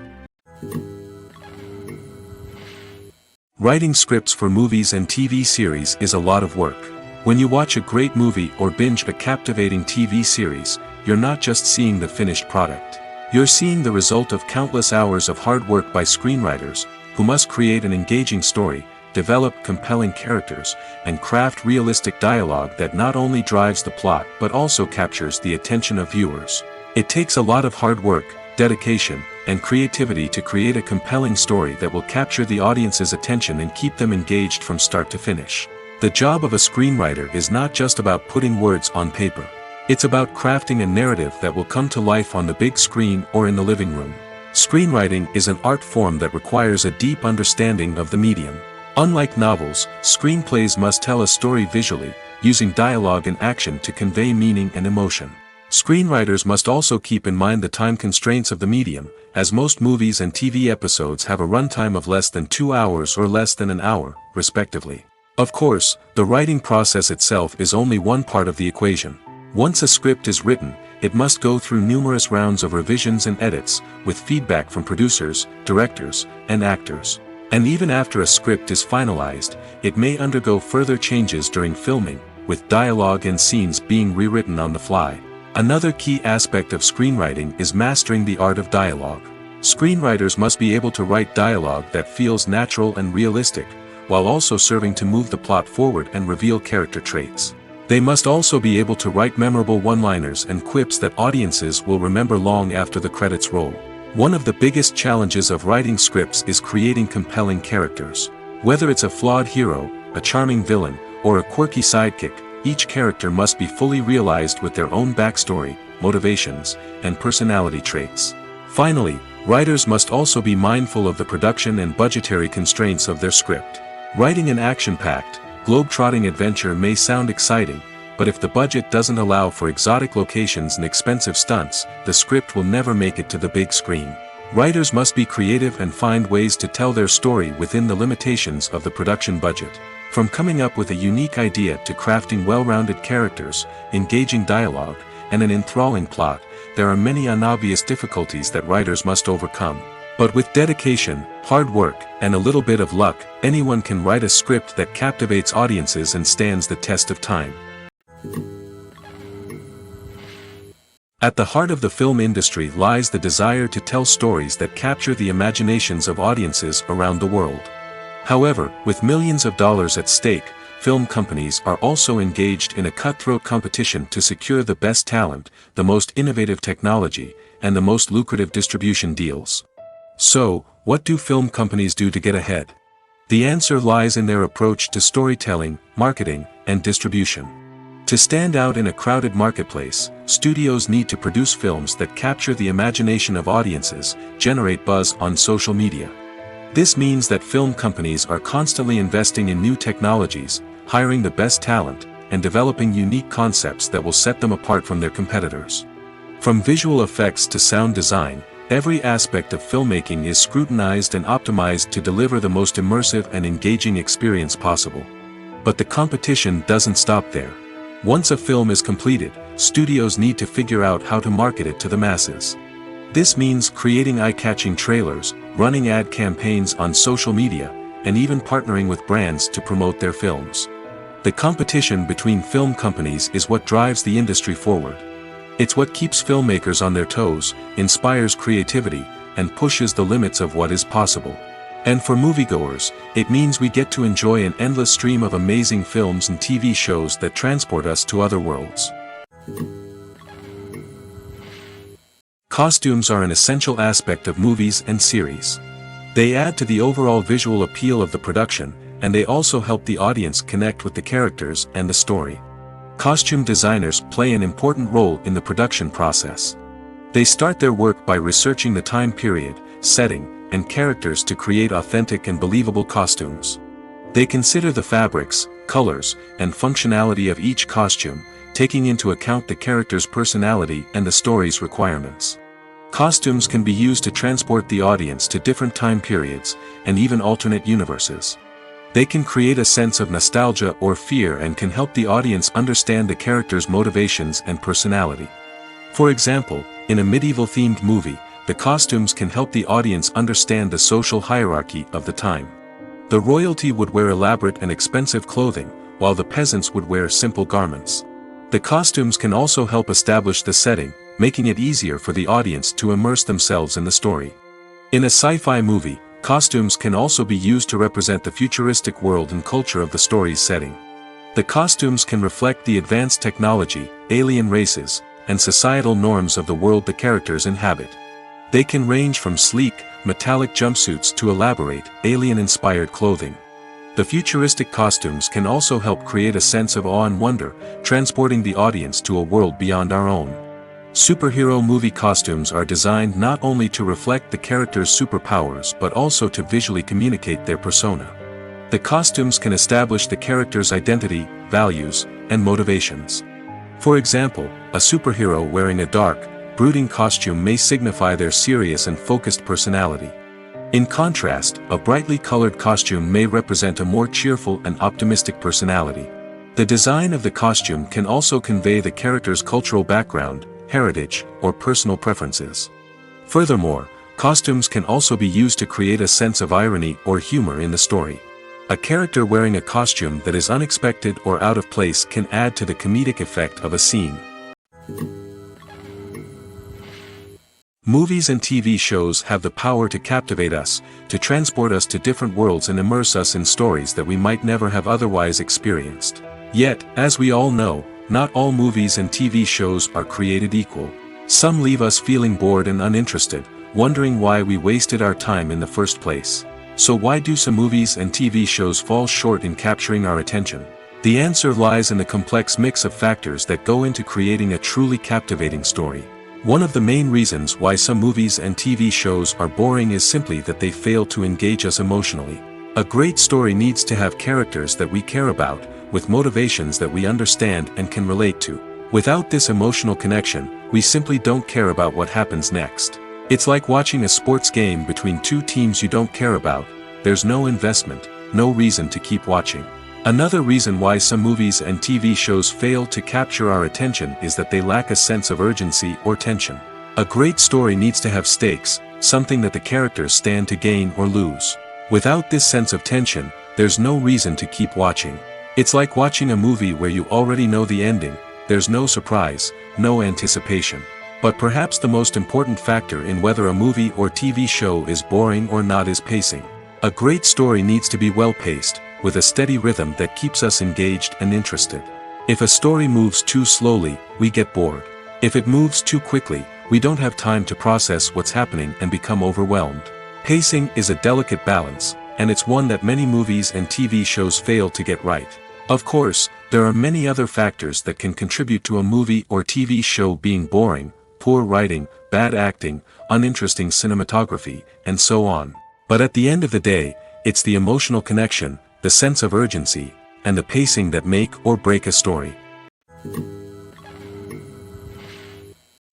Writing scripts for movies and TV series is a lot of work. When you watch a great movie or binge a captivating TV series, you're not just seeing the finished product. You're seeing the result of countless hours of hard work by screenwriters, who must create an engaging story, develop compelling characters, and craft realistic dialogue that not only drives the plot but also captures the attention of viewers. It takes a lot of hard work, dedication, and creativity to create a compelling story that will capture the audience's attention and keep them engaged from start to finish. The job of a screenwriter is not just about putting words on paper. It's about crafting a narrative that will come to life on the big screen or in the living room. Screenwriting is an art form that requires a deep understanding of the medium. Unlike novels, screenplays must tell a story visually, using dialogue and action to convey meaning and emotion. Screenwriters must also keep in mind the time constraints of the medium, as most movies and TV episodes have a runtime of less than 2 hours or less than an hour, respectively. Of course, the writing process itself is only one part of the equation. Once a script is written, it must go through numerous rounds of revisions and edits, with feedback from producers, directors, and actors. And even after a script is finalized, it may undergo further changes during filming, with dialogue and scenes being rewritten on the fly. Another key aspect of screenwriting is mastering the art of dialogue. Screenwriters must be able to write dialogue that feels natural and realistic, while also serving to move the plot forward and reveal character traits. They must also be able to write memorable one-liners and quips that audiences will remember long after the credits roll. One of the biggest challenges of writing scripts is creating compelling characters. Whether it's a flawed hero, a charming villain, or a quirky sidekick, each character must be fully realized with their own backstory, motivations, and personality traits. Finally, writers must also be mindful of the production and budgetary constraints of their script. Writing an action-packed, globe-trotting adventure may sound exciting, but if the budget doesn't allow for exotic locations and expensive stunts, the script will never make it to the big screen. Writers must be creative and find ways to tell their story within the limitations of the production budget. From coming up with a unique idea to crafting well-rounded characters, engaging dialogue, and an enthralling plot, there are many unobvious difficulties that writers must overcome. But with dedication, hard work, and a little bit of luck, anyone can write a script that captivates audiences and stands the test of time. At the heart of the film industry lies the desire to tell stories that capture the imaginations of audiences around the world. However, with millions of dollars at stake, film companies are also engaged in a cutthroat competition to secure the best talent, the most innovative technology, and the most lucrative distribution deals. So, what do film companies do to get ahead? The answer lies in their approach to storytelling, marketing, and distribution. To stand out in a crowded marketplace, studios need to produce films that capture the imagination of audiences, generate buzz on social media. This means that film companies are constantly investing in new technologies, hiring the best talent, and developing unique concepts that will set them apart from their competitors. From visual effects to sound design, every aspect of filmmaking is scrutinized and optimized to deliver the most immersive and engaging experience possible. But the competition doesn't stop there. Once a film is completed, studios need to figure out how to market it to the masses. This means creating eye-catching trailers, running ad campaigns on social media, and even partnering with brands to promote their films. The competition between film companies is what drives the industry forward. It's what keeps filmmakers on their toes, inspires creativity, and pushes the limits of what is possible. And for moviegoers, it means we get to enjoy an endless stream of amazing films and TV shows that transport us to other worlds. Costumes are an essential aspect of movies and series. They add to the overall visual appeal of the production, and they also help the audience connect with the characters and the story. Costume designers play an important role in the production process. They start their work by researching the time period, setting, and characters to create authentic and believable costumes. They consider the fabrics, colors, and functionality of each costume, taking into account the character's personality and the story's requirements. Costumes can be used to transport the audience to different time periods, and even alternate universes. They can create a sense of nostalgia or fear and can help the audience understand the character's motivations and personality. For example, in a medieval-themed movie, the costumes can help the audience understand the social hierarchy of the time. The royalty would wear elaborate and expensive clothing, while the peasants would wear simple garments. The costumes can also help establish the setting, making it easier for the audience to immerse themselves in the story. In a sci-fi movie, costumes can also be used to represent the futuristic world and culture of the story's setting. The costumes can reflect the advanced technology, alien races, and societal norms of the world the characters inhabit. They can range from sleek, metallic jumpsuits to elaborate, alien-inspired clothing. The futuristic costumes can also help create a sense of awe and wonder, transporting the audience to a world beyond our own. Superhero movie costumes are designed not only to reflect the character's superpowers but also to visually communicate their persona. The costumes can establish the character's identity, values, and motivations. For example, a superhero wearing a dark, brooding costume may signify their serious and focused personality. In contrast, a brightly colored costume may represent a more cheerful and optimistic personality. The design of the costume can also convey the character's cultural background, heritage, or personal preferences. Furthermore, costumes can also be used to create a sense of irony or humor in the story. A character wearing a costume that is unexpected or out of place can add to the comedic effect of a scene. Movies and TV shows have the power to captivate us, to transport us to different worlds and immerse us in stories that we might never have otherwise experienced. Yet, as we all know, not all movies and TV shows are created equal. Some leave us feeling bored and uninterested, wondering why we wasted our time in the first place. So why do some movies and TV shows fall short in capturing our attention? The answer lies in the complex mix of factors that go into creating a truly captivating story. One of the main reasons why some movies and TV shows are boring is simply that they fail to engage us emotionally. A great story needs to have characters that we care about, with motivations that we understand and can relate to. Without this emotional connection, we simply don't care about what happens next. It's like watching a sports game between two teams you don't care about. There's no investment, no reason to keep watching. Another reason why some movies and TV shows fail to capture our attention is that they lack a sense of urgency or tension. A great story needs to have stakes, something that the characters stand to gain or lose. Without this sense of tension, there's no reason to keep watching. It's like watching a movie where you already know the ending. There's no surprise, no anticipation. But perhaps the most important factor in whether a movie or TV show is boring or not is pacing. A great story needs to be well-paced, with a steady rhythm that keeps us engaged and interested. If a story moves too slowly, we get bored. If it moves too quickly, we don't have time to process what's happening and become overwhelmed. Pacing is a delicate balance, and it's one that many movies and TV shows fail to get right. Of course, there are many other factors that can contribute to a movie or TV show being boring: poor writing, bad acting, uninteresting cinematography, and so on. But at the end of the day, it's the emotional connection, the sense of urgency, and the pacing that make or break a story.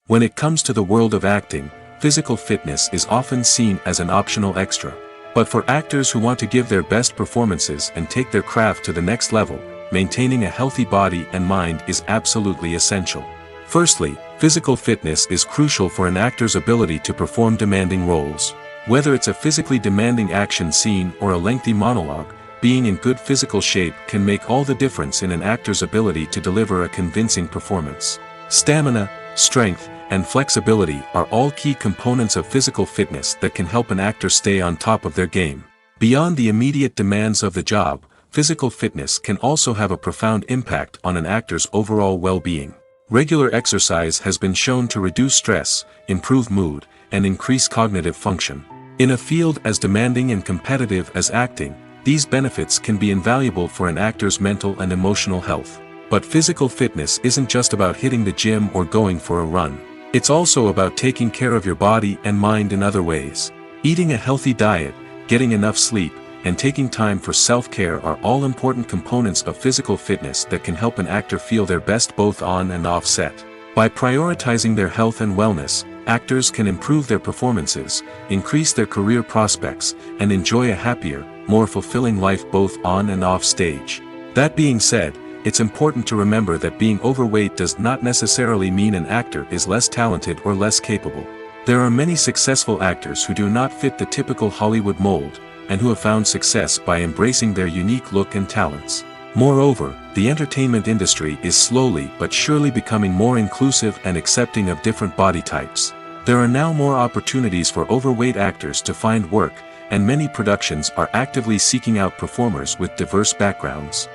When it comes to the world of acting, physical fitness is often seen as an optional extra. But for actors who want to give their best performances and take their craft to the next level, maintaining a healthy body and mind is absolutely essential. Firstly, physical fitness is crucial for an actor's ability to perform demanding roles. Whether it's a physically demanding action scene or a lengthy monologue, being in good physical shape can make all the difference in an actor's ability to deliver a convincing performance. Stamina, strength, and flexibility are all key components of physical fitness that can help an actor stay on top of their game. Beyond the immediate demands of the job, physical fitness can also have a profound impact on an actor's overall well-being. Regular exercise has been shown to reduce stress, improve mood, and increase cognitive function. In a field as demanding and competitive as acting, these benefits can be invaluable for an actor's mental and emotional health. But physical fitness isn't just about hitting the gym or going for a run. It's also about taking care of your body and mind in other ways. Eating a healthy diet, getting enough sleep, and taking time for self-care are all important components of physical fitness that can help an actor feel their best both on and off set. By prioritizing their health and wellness, actors can improve their performances, increase their career prospects, and enjoy a happier, more fulfilling life both on and off stage. That being said, it's important to remember that being overweight does not necessarily mean an actor is less talented or less capable. There are many successful actors who do not fit the typical Hollywood mold, and who have found success by embracing their unique look and talents. Moreover, the entertainment industry is slowly but surely becoming more inclusive and accepting of different body types. There are now more opportunities for overweight actors to find work, and many productions are actively seeking out performers with diverse backgrounds.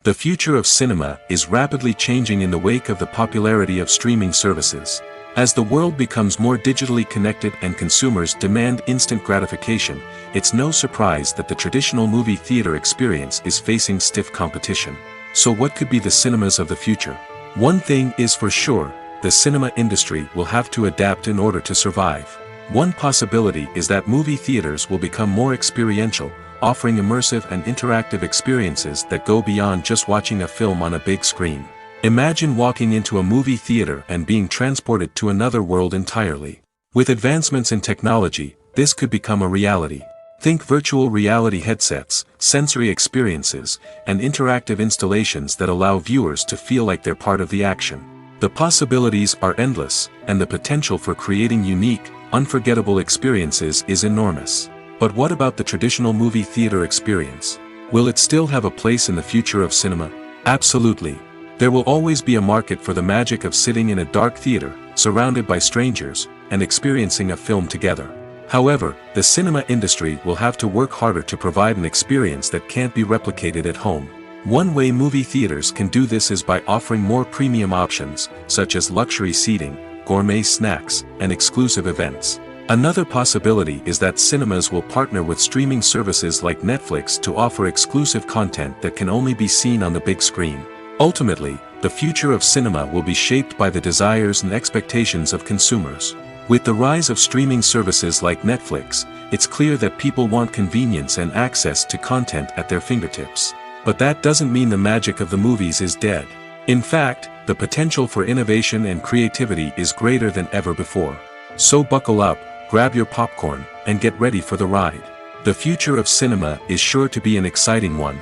The future of cinema is rapidly changing in the wake of the popularity of streaming services. As the world becomes more digitally connected and consumers demand instant gratification, it's no surprise that the traditional movie theater experience is facing stiff competition. So what could be the cinemas of the future? One thing is for sure, the cinema industry will have to adapt in order to survive. One possibility is that movie theaters will become more experiential, offering immersive and interactive experiences that go beyond just watching a film on a big screen. Imagine walking into a movie theater and being transported to another world entirely. With advancements in technology, this could become a reality. Think virtual reality headsets, sensory experiences, and interactive installations that allow viewers to feel like they're part of the action. The possibilities are endless, and the potential for creating unique, unforgettable experiences is enormous. But what about the traditional movie theater experience? Will it still have a place in the future of cinema? Absolutely. There will always be a market for the magic of sitting in a dark theater, surrounded by strangers, and experiencing a film together. However, the cinema industry will have to work harder to provide an experience that can't be replicated at home. One way movie theaters can do this is by offering more premium options, such as luxury seating, gourmet snacks, and exclusive events. Another possibility is that cinemas will partner with streaming services like Netflix to offer exclusive content that can only be seen on the big screen. Ultimately, the future of cinema will be shaped by the desires and expectations of consumers. With the rise of streaming services like Netflix, it's clear that people want convenience and access to content at their fingertips. But that doesn't mean the magic of the movies is dead. In fact, the potential for innovation and creativity is greater than ever before. So buckle up, grab your popcorn, and get ready for the ride. The future of cinema is sure to be an exciting one.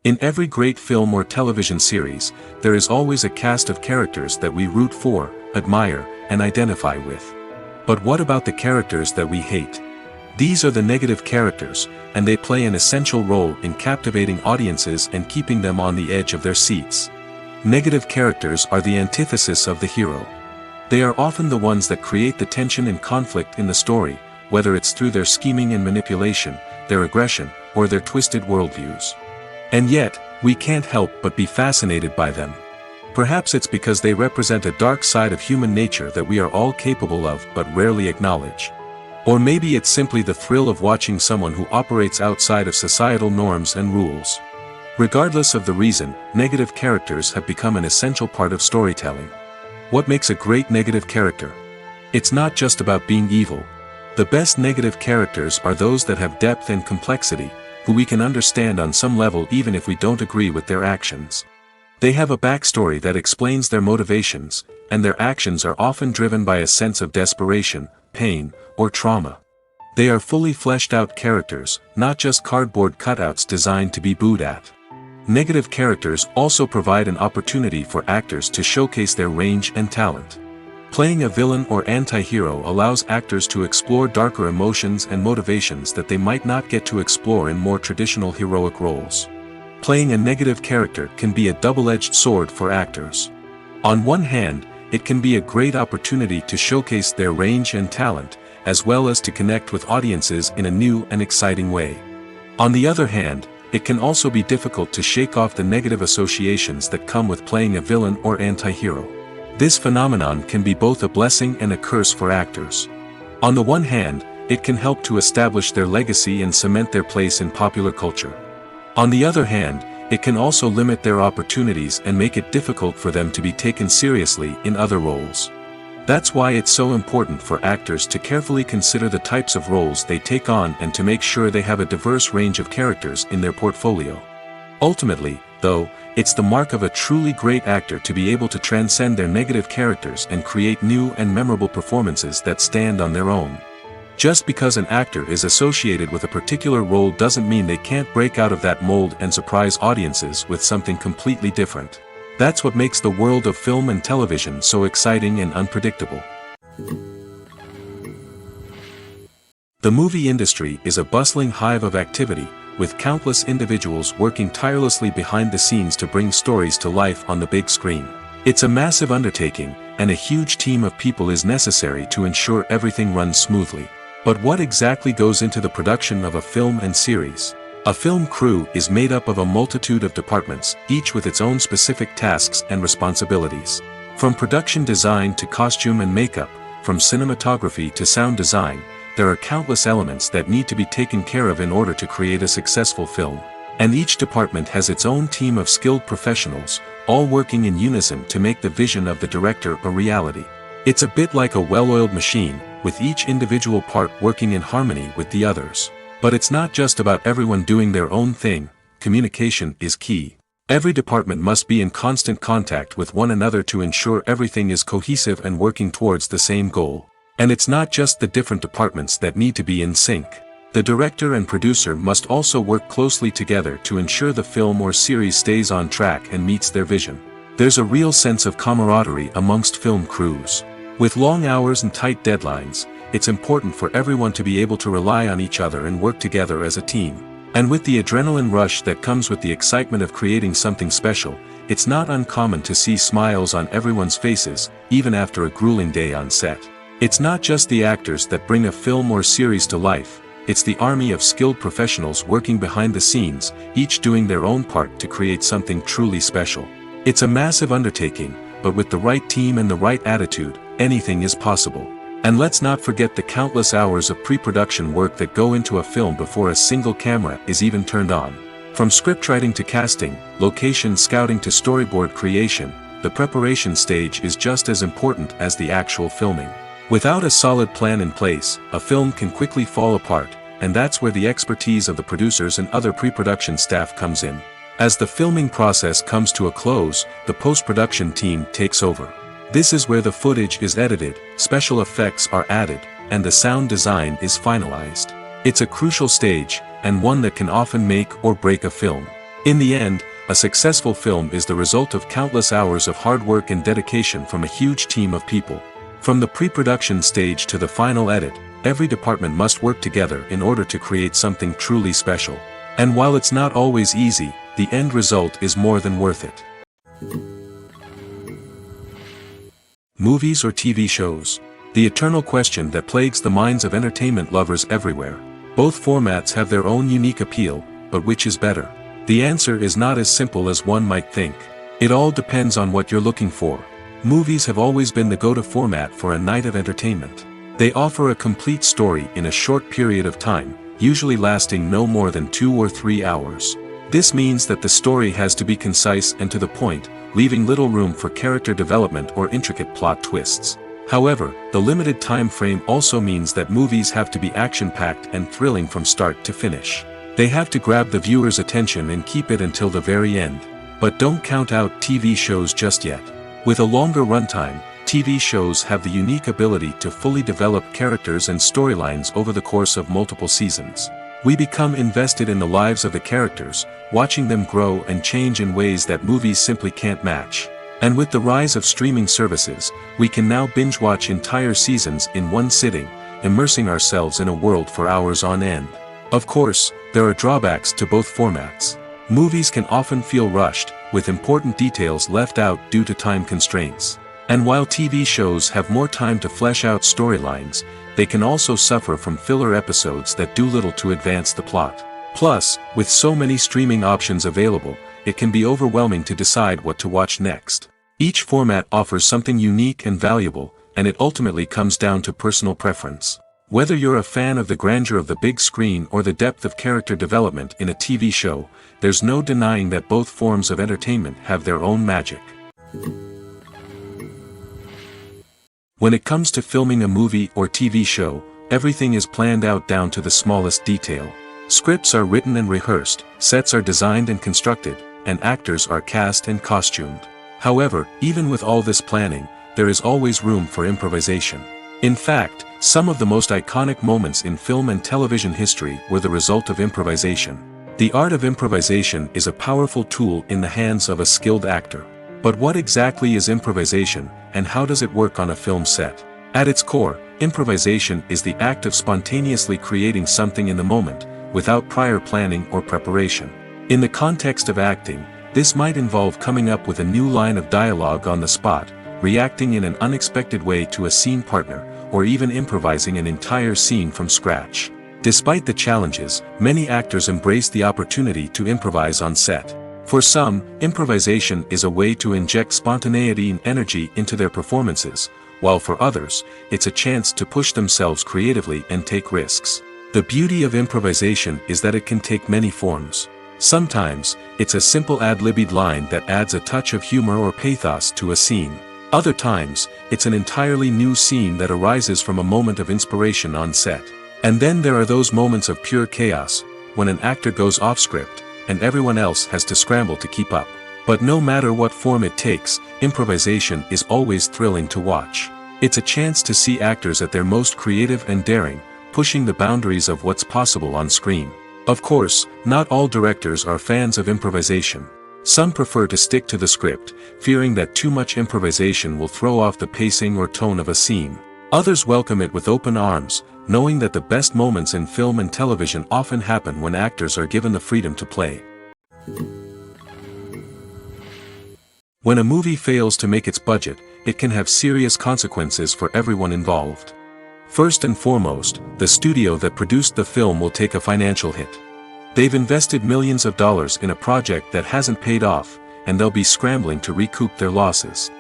In every great film or television series, there is always a cast of characters that we root for, admire, and identify with. But what about the characters that we hate? These are the negative characters, and they play an essential role in captivating audiences and keeping them on the edge of their seats. Negative characters are the antithesis of the hero. They are often the ones that create the tension and conflict in the story, whether it's through their scheming and manipulation, their aggression, or their twisted worldviews. And yet, we can't help but be fascinated by them. Perhaps it's because they represent a dark side of human nature that we are all capable of but rarely acknowledge. Or maybe it's simply the thrill of watching someone who operates outside of societal norms and rules. Regardless of the reason, negative characters have become an essential part of storytelling. What makes a great negative character? It's not just about being evil. The best negative characters are those that have depth and complexity, who we can understand on some level even if we don't agree with their actions. They have a backstory that explains their motivations, and their actions are often driven by a sense of desperation, pain, or trauma. They are fully fleshed out characters, not just cardboard cutouts designed to be booed at. Negative characters also provide an opportunity for actors to showcase their range and talent. Playing a villain or anti-hero allows actors to explore darker emotions and motivations that they might not get to explore in more traditional heroic roles. Playing a negative character can be a double-edged sword for actors. On one hand, it can be a great opportunity to showcase their range and talent, as well as to connect with audiences in a new and exciting way. On the other hand, it can also be difficult to shake off the negative associations that come with playing a villain or anti-hero. This phenomenon can be both a blessing and a curse for actors. On the one hand, it can help to establish their legacy and cement their place in popular culture. On the other hand, it can also limit their opportunities and make it difficult for them to be taken seriously in other roles. That's why it's so important for actors to carefully consider the types of roles they take on and to make sure they have a diverse range of characters in their portfolio. Ultimately, though, it's the mark of a truly great actor to be able to transcend their negative characters and create new and memorable performances that stand on their own. Just because an actor is associated with a particular role doesn't mean they can't break out of that mold and surprise audiences with something completely different. That's what makes the world of film and television so exciting and unpredictable. The movie industry is a bustling hive of activity, with countless individuals working tirelessly behind the scenes to bring stories to life on the big screen. It's a massive undertaking, and a huge team of people is necessary to ensure everything runs smoothly. But what exactly goes into the production of a film and series? A film crew is made up of a multitude of departments, each with its own specific tasks and responsibilities. From production design to costume and makeup, from cinematography to sound design, there are countless elements that need to be taken care of in order to create a successful film. And each department has its own team of skilled professionals, all working in unison to make the vision of the director a reality. It's a bit like a well-oiled machine, with each individual part working in harmony with the others. But it's not just about everyone doing their own thing. Communication is key. Every department must be in constant contact with one another to ensure everything is cohesive and working towards the same goal. And it's not just the different departments that need to be in sync. The director and producer must also work closely together to ensure the film or series stays on track and meets their vision. There's a real sense of camaraderie amongst film crews. With long hours and tight deadlines, it's important for everyone to be able to rely on each other and work together as a team. And with the adrenaline rush that comes with the excitement of creating something special, it's not uncommon to see smiles on everyone's faces, even after a grueling day on set. It's not just the actors that bring a film or series to life, it's the army of skilled professionals working behind the scenes, each doing their own part to create something truly special. It's a massive undertaking, but with the right team and the right attitude, anything is possible. And let's not forget the countless hours of pre-production work that go into a film before a single camera is even turned on. From scriptwriting to casting, location scouting to storyboard creation, the preparation stage is just as important as the actual filming. Without a solid plan in place, a film can quickly fall apart, and that's where the expertise of the producers and other pre-production staff comes in. As the filming process comes to a close, the post-production team takes over. This is where the footage is edited, special effects are added, and the sound design is finalized. It's a crucial stage, and one that can often make or break a film. In the end, a successful film is the result of countless hours of hard work and dedication from a huge team of people. From the pre-production stage to the final edit, every department must work together in order to create something truly special. And while it's not always easy, the end result is more than worth it. Movies or TV shows? The eternal question that plagues the minds of entertainment lovers everywhere. Both formats have their own unique appeal, but which is better? The answer is not as simple as one might think. It all depends on what you're looking for. Movies have always been the go-to format for a night of entertainment. They offer a complete story in a short period of time, usually lasting no more than 2 or 3 hours. This means that the story has to be concise and to the point, leaving little room for character development or intricate plot twists. However, the limited time frame also means that movies have to be action-packed and thrilling from start to finish. They have to grab the viewer's attention and keep it until the very end. But don't count out TV shows just yet. With a longer runtime, TV shows have the unique ability to fully develop characters and storylines over the course of multiple seasons. We become invested in the lives of the characters, watching them grow and change in ways that movies simply can't match. And with the rise of streaming services, we can now binge-watch entire seasons in one sitting, immersing ourselves in a world for hours on end. Of course, there are drawbacks to both formats. Movies can often feel rushed, with important details left out due to time constraints. And while TV shows have more time to flesh out storylines, they can also suffer from filler episodes that do little to advance the plot. Plus, with so many streaming options available, it can be overwhelming to decide what to watch next. Each format offers something unique and valuable, and it ultimately comes down to personal preference. Whether you're a fan of the grandeur of the big screen or the depth of character development in a TV show, there's no denying that both forms of entertainment have their own magic. When it comes to filming a movie or TV show, everything is planned out down to the smallest detail. Scripts are written and rehearsed, sets are designed and constructed, and actors are cast and costumed. However, even with all this planning, there is always room for improvisation. In fact, some of the most iconic moments in film and television history were the result of improvisation. The art of improvisation is a powerful tool in the hands of a skilled actor. But what exactly is improvisation, and how does it work on a film set? At its core, improvisation is the act of spontaneously creating something in the moment, without prior planning or preparation. In the context of acting, this might involve coming up with a new line of dialogue on the spot, reacting in an unexpected way to a scene partner, or even improvising an entire scene from scratch. Despite the challenges, many actors embrace the opportunity to improvise on set. For some, improvisation is a way to inject spontaneity and energy into their performances, while for others, it's a chance to push themselves creatively and take risks. The beauty of improvisation is that it can take many forms. Sometimes, it's a simple ad-libbed line that adds a touch of humor or pathos to a scene. Other times, it's an entirely new scene that arises from a moment of inspiration on set. And then there are those moments of pure chaos, when an actor goes off script, and everyone else has to scramble to keep up. But no matter what form it takes, improvisation is always thrilling to watch. It's a chance to see actors at their most creative and daring, pushing the boundaries of what's possible on screen. Of course, not all directors are fans of improvisation. Some prefer to stick to the script, fearing that too much improvisation will throw off the pacing or tone of a scene. Others welcome it with open arms, knowing that the best moments in film and television often happen when actors are given the freedom to play. When a movie fails to make its budget, it can have serious consequences for everyone involved. First and foremost, the studio that produced the film will take a financial hit. They've invested millions of dollars in a project that hasn't paid off, and they'll be scrambling to recoup their losses.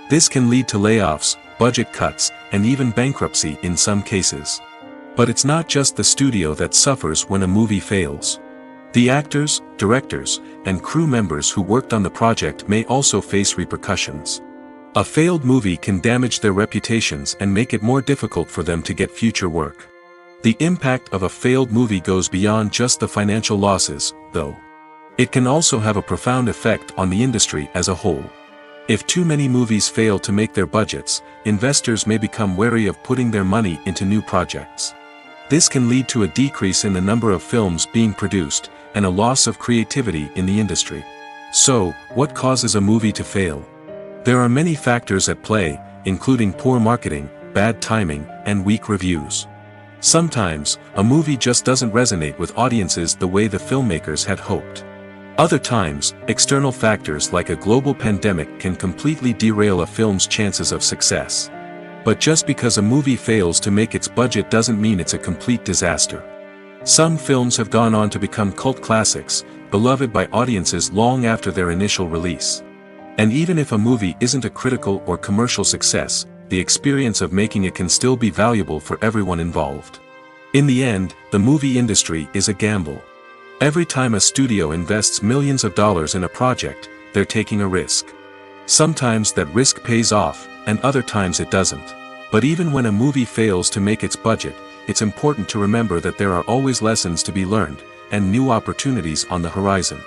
This can lead to layoffs, budget cuts, and even bankruptcy in some cases. But it's not just the studio that suffers when a movie fails. The actors, directors, and crew members who worked on the project may also face repercussions. A failed movie can damage their reputations and make it more difficult for them to get future work. The impact of a failed movie goes beyond just the financial losses, though. It can also have a profound effect on the industry as a whole. If too many movies fail to make their budgets, investors may become wary of putting their money into new projects. This can lead to a decrease in the number of films being produced, and a loss of creativity in the industry. So, what causes a movie to fail? There are many factors at play, including poor marketing, bad timing, and weak reviews. Sometimes, a movie just doesn't resonate with audiences the way the filmmakers had hoped. Other times, external factors like a global pandemic can completely derail a film's chances of success. But just because a movie fails to make its budget doesn't mean it's a complete disaster. Some films have gone on to become cult classics, beloved by audiences long after their initial release. And even if a movie isn't a critical or commercial success, the experience of making it can still be valuable for everyone involved. In the end, the movie industry is a gamble. Every time a studio invests millions of dollars in a project, they're taking a risk. Sometimes that risk pays off, and other times it doesn't. But even when a movie fails to make its budget, it's important to remember that there are always lessons to be learned, and new opportunities on the horizon.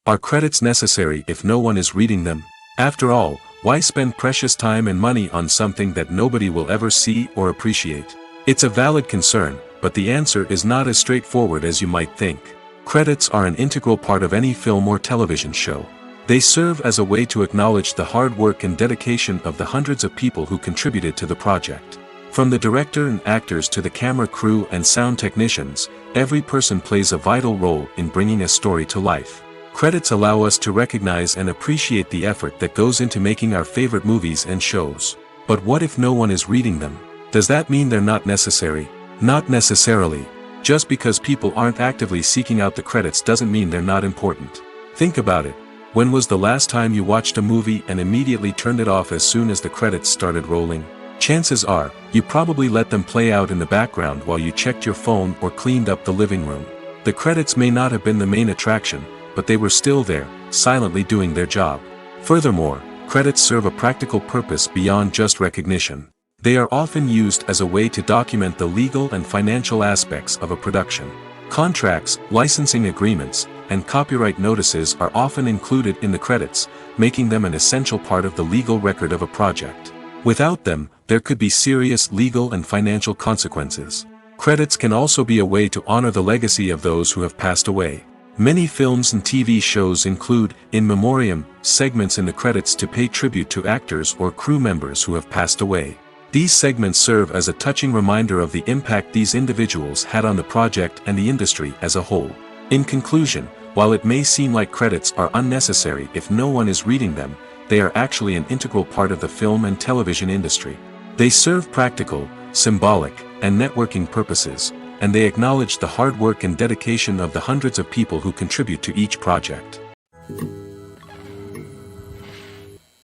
Are credits necessary if no one is reading them? After all, why spend precious time and money on something that nobody will ever see or appreciate? It's a valid concern, but the answer is not as straightforward as you might think. Credits are an integral part of any film or television show. They serve as a way to acknowledge the hard work and dedication of the hundreds of people who contributed to the project. From the director and actors to the camera crew and sound technicians, every person plays a vital role in bringing a story to life. Credits allow us to recognize and appreciate the effort that goes into making our favorite movies and shows. But what if no one is reading them? Does that mean they're not necessary? Not necessarily. Just because people aren't actively seeking out the credits doesn't mean they're not important. Think about it. When was the last time you watched a movie and immediately turned it off as soon as the credits started rolling? Chances are, you probably let them play out in the background while you checked your phone or cleaned up the living room. The credits may not have been the main attraction, but they were still there, silently doing their job. Furthermore, credits serve a practical purpose beyond just recognition. They are often used as a way to document the legal and financial aspects of a production. Contracts, licensing agreements, and copyright notices are often included in the credits, making them an essential part of the legal record of a project. Without them, there could be serious legal and financial consequences. Credits can also be a way to honor the legacy of those who have passed away. Many films and TV shows include, in memoriam, segments in the credits to pay tribute to actors or crew members who have passed away. These segments serve as a touching reminder of the impact these individuals had on the project and the industry as a whole. In conclusion, while it may seem like credits are unnecessary if no one is reading them, they are actually an integral part of the film and television industry. They serve practical, symbolic, and networking purposes, and they acknowledge the hard work and dedication of the hundreds of people who contribute to each project.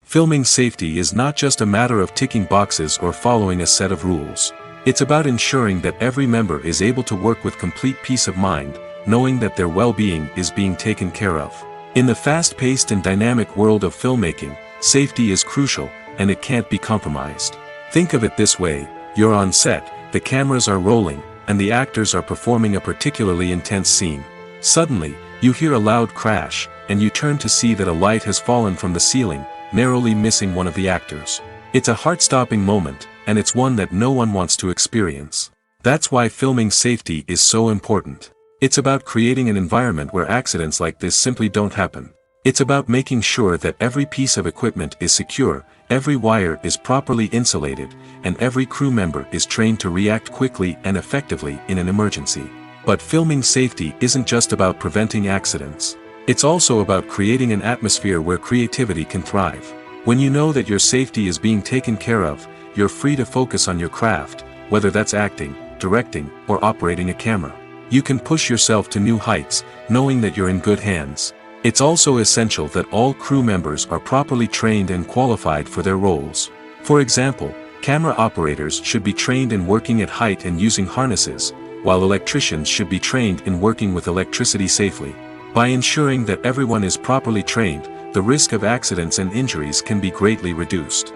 Filming safety is not just a matter of ticking boxes or following a set of rules. It's about ensuring that every member is able to work with complete peace of mind, knowing that their well-being is being taken care of. In the fast-paced and dynamic world of filmmaking, safety is crucial, and it can't be compromised. Think of it this way: you're on set, the cameras are rolling, and the actors are performing a particularly intense scene. Suddenly, you hear a loud crash, and you turn to see that a light has fallen from the ceiling, narrowly missing one of the actors. It's a heart-stopping moment, and it's one that no one wants to experience. That's why filming safety is so important. It's about creating an environment where accidents like this simply don't happen. It's about making sure that every piece of equipment is secure, every wire is properly insulated, and every crew member is trained to react quickly and effectively in an emergency. But filming safety isn't just about preventing accidents. It's also about creating an atmosphere where creativity can thrive. When you know that your safety is being taken care of, you're free to focus on your craft, whether that's acting, directing, or operating a camera. You can push yourself to new heights, knowing that you're in good hands. It's also essential that all crew members are properly trained and qualified for their roles. For example, camera operators should be trained in working at height and using harnesses, while electricians should be trained in working with electricity safely. By ensuring that everyone is properly trained, the risk of accidents and injuries can be greatly reduced.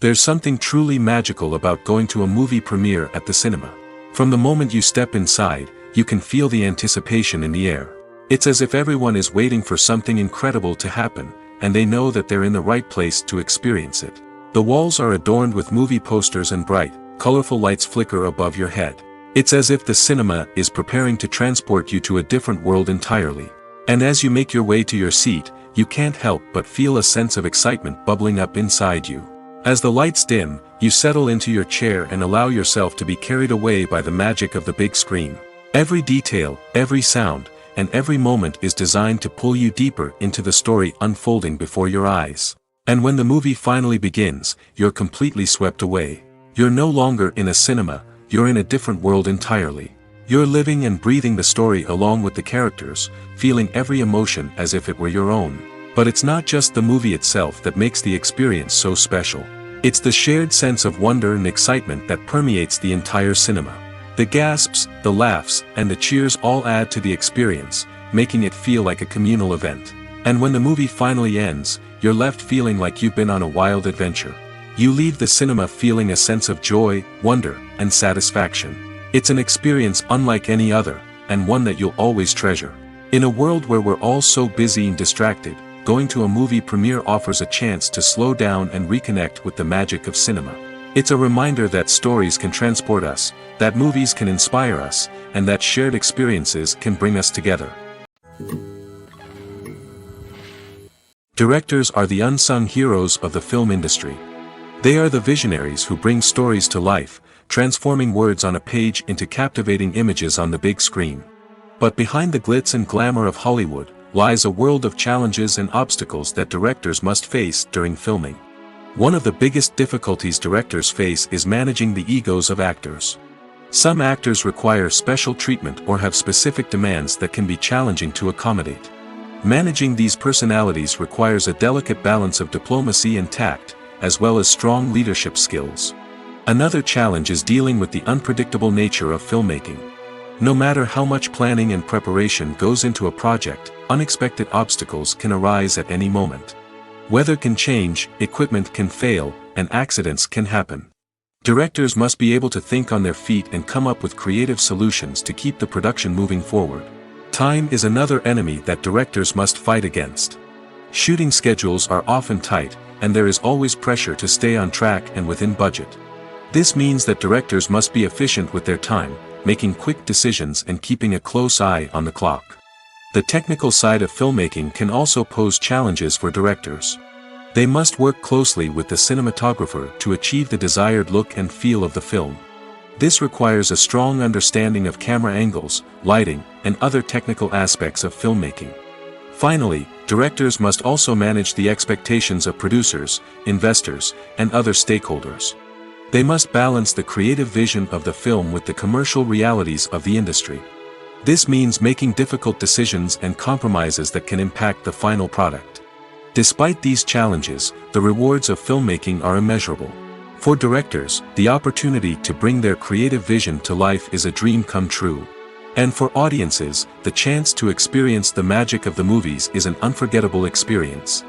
There's something truly magical about going to a movie premiere at the cinema. From the moment you step inside, you can feel the anticipation in the air. It's as if everyone is waiting for something incredible to happen, and they know that they're in the right place to experience it. The walls are adorned with movie posters and bright, colorful lights flicker above your head. It's as if the cinema is preparing to transport you to a different world entirely. And as you make your way to your seat, you can't help but feel a sense of excitement bubbling up inside you. As the lights dim, you settle into your chair and allow yourself to be carried away by the magic of the big screen. Every detail, every sound, and every moment is designed to pull you deeper into the story unfolding before your eyes. And when the movie finally begins, you're completely swept away. You're no longer in a cinema, you're in a different world entirely. You're living and breathing the story along with the characters, feeling every emotion as if it were your own. But it's not just the movie itself that makes the experience so special. It's the shared sense of wonder and excitement that permeates the entire cinema. The gasps, the laughs, and the cheers all add to the experience, making it feel like a communal event. And when the movie finally ends, you're left feeling like you've been on a wild adventure. You leave the cinema feeling a sense of joy, wonder, and satisfaction. It's an experience unlike any other, and one that you'll always treasure. In a world where we're all so busy and distracted, going to a movie premiere offers a chance to slow down and reconnect with the magic of cinema. It's a reminder that stories can transport us, that movies can inspire us, and that shared experiences can bring us together. Directors are the unsung heroes of the film industry. They are the visionaries who bring stories to life, transforming words on a page into captivating images on the big screen. But behind the glitz and glamour of Hollywood, lies a world of challenges and obstacles that directors must face during filming. One of the biggest difficulties directors face is managing the egos of actors. Some actors require special treatment or have specific demands that can be challenging to accommodate. Managing these personalities requires a delicate balance of diplomacy and tact, as well as strong leadership skills. Another challenge is dealing with the unpredictable nature of filmmaking. No matter how much planning and preparation goes into a project, unexpected obstacles can arise at any moment. Weather can change, equipment can fail, and accidents can happen. Directors must be able to think on their feet and come up with creative solutions to keep the production moving forward. Time is another enemy that directors must fight against. Shooting schedules are often tight, and there is always pressure to stay on track and within budget. This means that directors must be efficient with their time, making quick decisions and keeping a close eye on the clock. The technical side of filmmaking can also pose challenges for directors. They must work closely with the cinematographer to achieve the desired look and feel of the film. This requires a strong understanding of camera angles, lighting, and other technical aspects of filmmaking. Finally, directors must also manage the expectations of producers, investors, and other stakeholders. They must balance the creative vision of the film with the commercial realities of the industry. This means making difficult decisions and compromises that can impact the final product. Despite these challenges, the rewards of filmmaking are immeasurable. For directors, the opportunity to bring their creative vision to life is a dream come true. And for audiences, the chance to experience the magic of the movies is an unforgettable experience.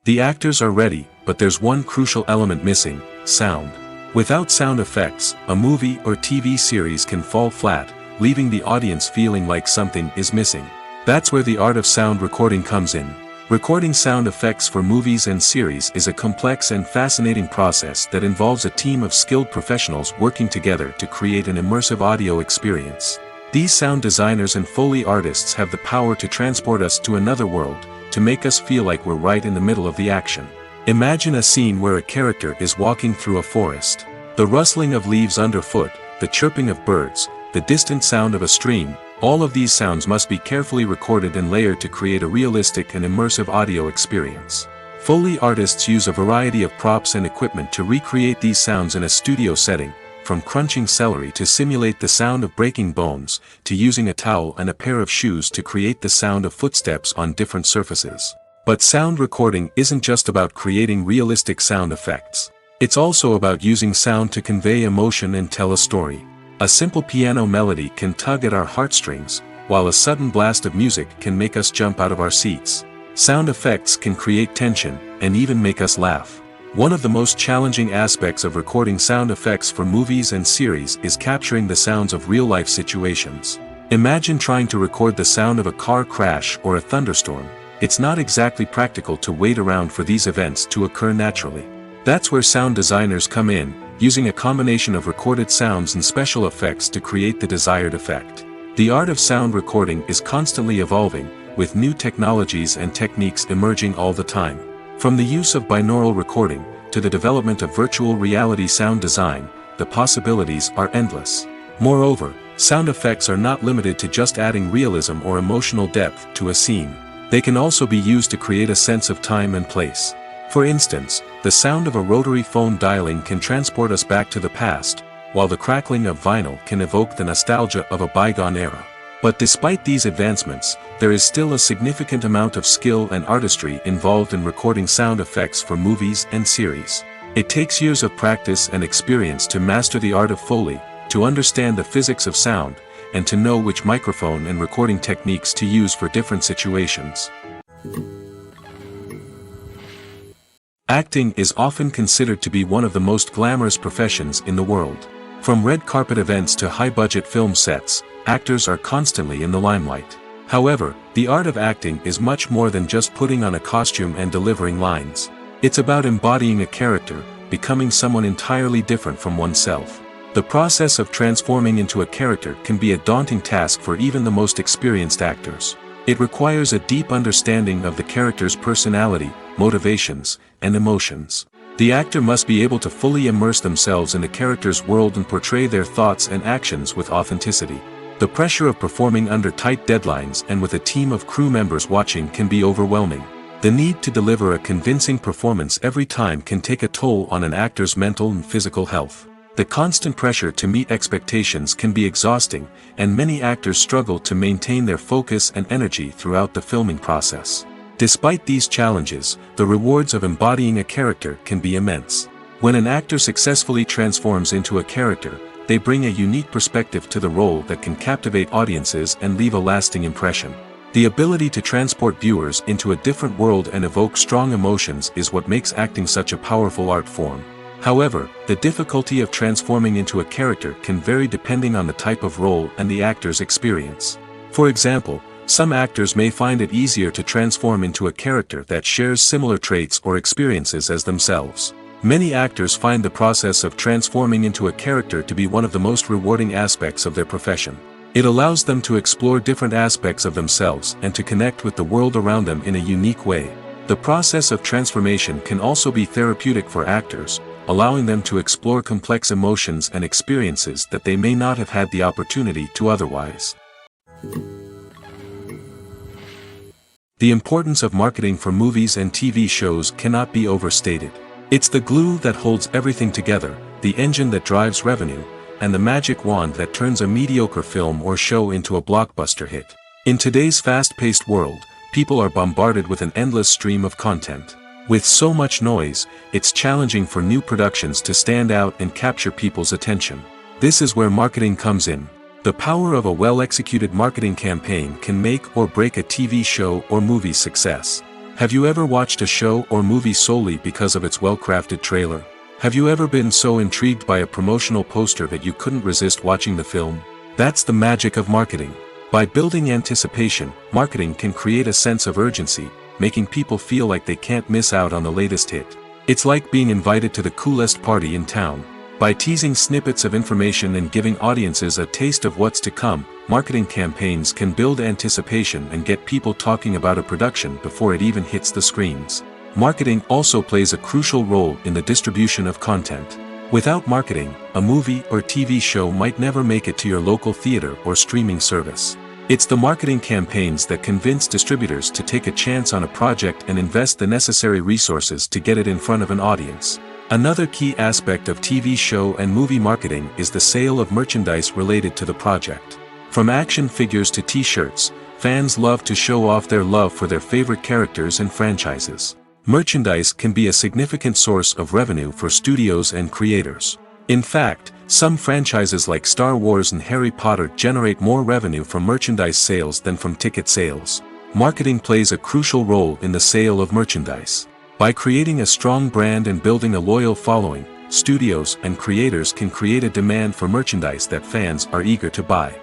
The actors are ready, but there's one crucial element missing: sound. Without sound effects, a movie or TV series can fall flat, leaving the audience feeling like something is missing. That's where the art of sound recording comes in. Recording sound effects for movies and series is a complex and fascinating process that involves a team of skilled professionals working together to create an immersive audio experience. These sound designers and Foley artists have the power to transport us to another world, to make us feel like we're right in the middle of the action. Imagine a scene where a character is walking through a forest. The rustling of leaves underfoot, the chirping of birds, the distant sound of a stream, all of these sounds must be carefully recorded and layered to create a realistic and immersive audio experience. Foley artists use a variety of props and equipment to recreate these sounds in a studio setting, from crunching celery to simulate the sound of breaking bones, to using a towel and a pair of shoes to create the sound of footsteps on different surfaces. But sound recording isn't just about creating realistic sound effects. It's also about using sound to convey emotion and tell a story. A simple piano melody can tug at our heartstrings, while a sudden blast of music can make us jump out of our seats. Sound effects can create tension, and even make us laugh. One of the most challenging aspects of recording sound effects for movies and series is capturing the sounds of real-life situations. Imagine trying to record the sound of a car crash or a thunderstorm. It's not exactly practical to wait around for these events to occur naturally. That's where sound designers come in, using a combination of recorded sounds and special effects to create the desired effect. The art of sound recording is constantly evolving, with new technologies and techniques emerging all the time. From the use of binaural recording, to the development of virtual reality sound design, the possibilities are endless. Moreover, sound effects are not limited to just adding realism or emotional depth to a scene. They can also be used to create a sense of time and place. For instance, the sound of a rotary phone dialing can transport us back to the past, while the crackling of vinyl can evoke the nostalgia of a bygone era. But despite these advancements, there is still a significant amount of skill and artistry involved in recording sound effects for movies and series. It takes years of practice and experience to master the art of Foley, to understand the physics of sound, and to know which microphone and recording techniques to use for different situations. Acting is often considered to be one of the most glamorous professions in the world. From red carpet events to high-budget film sets, actors are constantly in the limelight. However, the art of acting is much more than just putting on a costume and delivering lines. It's about embodying a character, becoming someone entirely different from oneself. The process of transforming into a character can be a daunting task for even the most experienced actors. It requires a deep understanding of the character's personality, motivations, and emotions. The actor must be able to fully immerse themselves in the character's world and portray their thoughts and actions with authenticity. The pressure of performing under tight deadlines and with a team of crew members watching can be overwhelming. The need to deliver a convincing performance every time can take a toll on an actor's mental and physical health. The constant pressure to meet expectations can be exhausting, and many actors struggle to maintain their focus and energy throughout the filming process. Despite these challenges, the rewards of embodying a character can be immense. When an actor successfully transforms into a character, they bring a unique perspective to the role that can captivate audiences and leave a lasting impression. The ability to transport viewers into a different world and evoke strong emotions is what makes acting such a powerful art form. However, the difficulty of transforming into a character can vary depending on the type of role and the actor's experience. For example, some actors may find it easier to transform into a character that shares similar traits or experiences as themselves. Many actors find the process of transforming into a character to be one of the most rewarding aspects of their profession. It allows them to explore different aspects of themselves and to connect with the world around them in a unique way. The process of transformation can also be therapeutic for actors, allowing them to explore complex emotions and experiences that they may not have had the opportunity to otherwise. The importance of marketing for movies and TV shows cannot be overstated. It's the glue that holds everything together, the engine that drives revenue, and the magic wand that turns a mediocre film or show into a blockbuster hit. In today's fast-paced world, people are bombarded with an endless stream of content. With so much noise, it's challenging for new productions to stand out and capture people's attention. This is where marketing comes in. The power of a well-executed marketing campaign can make or break a TV show or movie's success. Have you ever watched a show or movie solely because of its well-crafted trailer? Have you ever been so intrigued by a promotional poster that you couldn't resist watching the film? That's the magic of marketing. By building anticipation, marketing can create a sense of urgency, making people feel like they can't miss out on the latest hit. It's like being invited to the coolest party in town. By teasing snippets of information and giving audiences a taste of what's to come, marketing campaigns can build anticipation and get people talking about a production before it even hits the screens. Marketing also plays a crucial role in the distribution of content. Without marketing, a movie or TV show might never make it to your local theater or streaming service. It's the marketing campaigns that convince distributors to take a chance on a project and invest the necessary resources to get it in front of an audience. Another key aspect of TV show and movie marketing is the sale of merchandise related to the project. From action figures to t-shirts, fans love to show off their love for their favorite characters and franchises. Merchandise can be a significant source of revenue for studios and creators. In fact, some franchises like Star Wars and Harry Potter generate more revenue from merchandise sales than from ticket sales. Marketing plays a crucial role in the sale of merchandise. By creating a strong brand and building a loyal following, studios and creators can create a demand for merchandise that fans are eager to buy.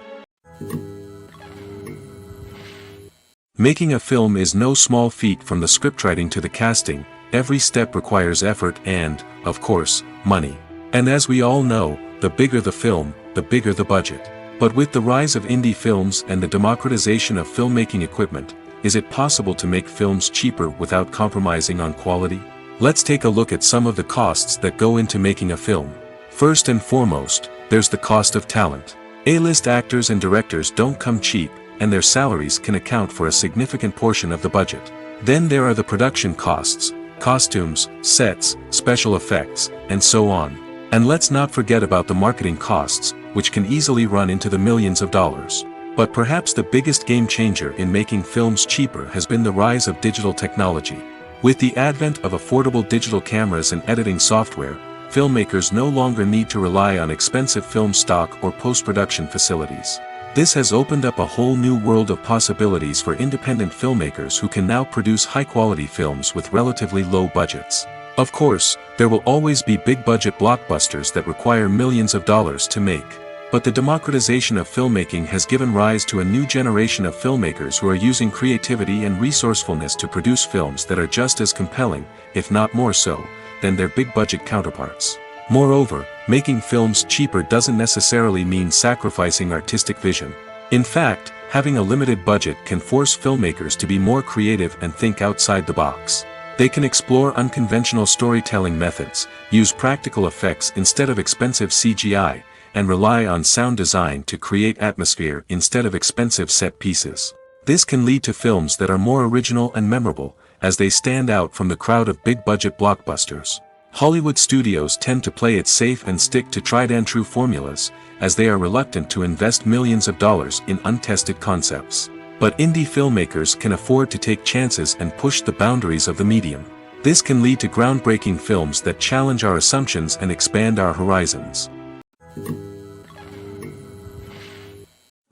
Making a film is no small feat. From the scriptwriting to the casting, every step requires effort and, of course, money. And as we all know, the bigger the film, the bigger the budget. But with the rise of indie films and the democratization of filmmaking equipment, is it possible to make films cheaper without compromising on quality? Let's take a look at some of the costs that go into making a film. First and foremost, there's the cost of talent. A-list actors and directors don't come cheap, and their salaries can account for a significant portion of the budget. Then there are the production costs, costumes, sets, special effects, and so on. And let's not forget about the marketing costs, which can easily run into the millions of dollars. But perhaps the biggest game changer in making films cheaper has been the rise of digital technology. With the advent of affordable digital cameras and editing software, filmmakers no longer need to rely on expensive film stock or post-production facilities. This has opened up a whole new world of possibilities for independent filmmakers who can now produce high-quality films with relatively low budgets. Of course, there will always be big-budget blockbusters that require millions of dollars to make. But the democratization of filmmaking has given rise to a new generation of filmmakers who are using creativity and resourcefulness to produce films that are just as compelling, if not more so, than their big-budget counterparts. Moreover, making films cheaper doesn't necessarily mean sacrificing artistic vision. In fact, having a limited budget can force filmmakers to be more creative and think outside the box. They can explore unconventional storytelling methods, use practical effects instead of expensive CGI, and rely on sound design to create atmosphere instead of expensive set pieces. This can lead to films that are more original and memorable, as they stand out from the crowd of big-budget blockbusters. Hollywood studios tend to play it safe and stick to tried-and-true formulas, as they are reluctant to invest millions of dollars in untested concepts. But indie filmmakers can afford to take chances and push the boundaries of the medium. This can lead to groundbreaking films that challenge our assumptions and expand our horizons.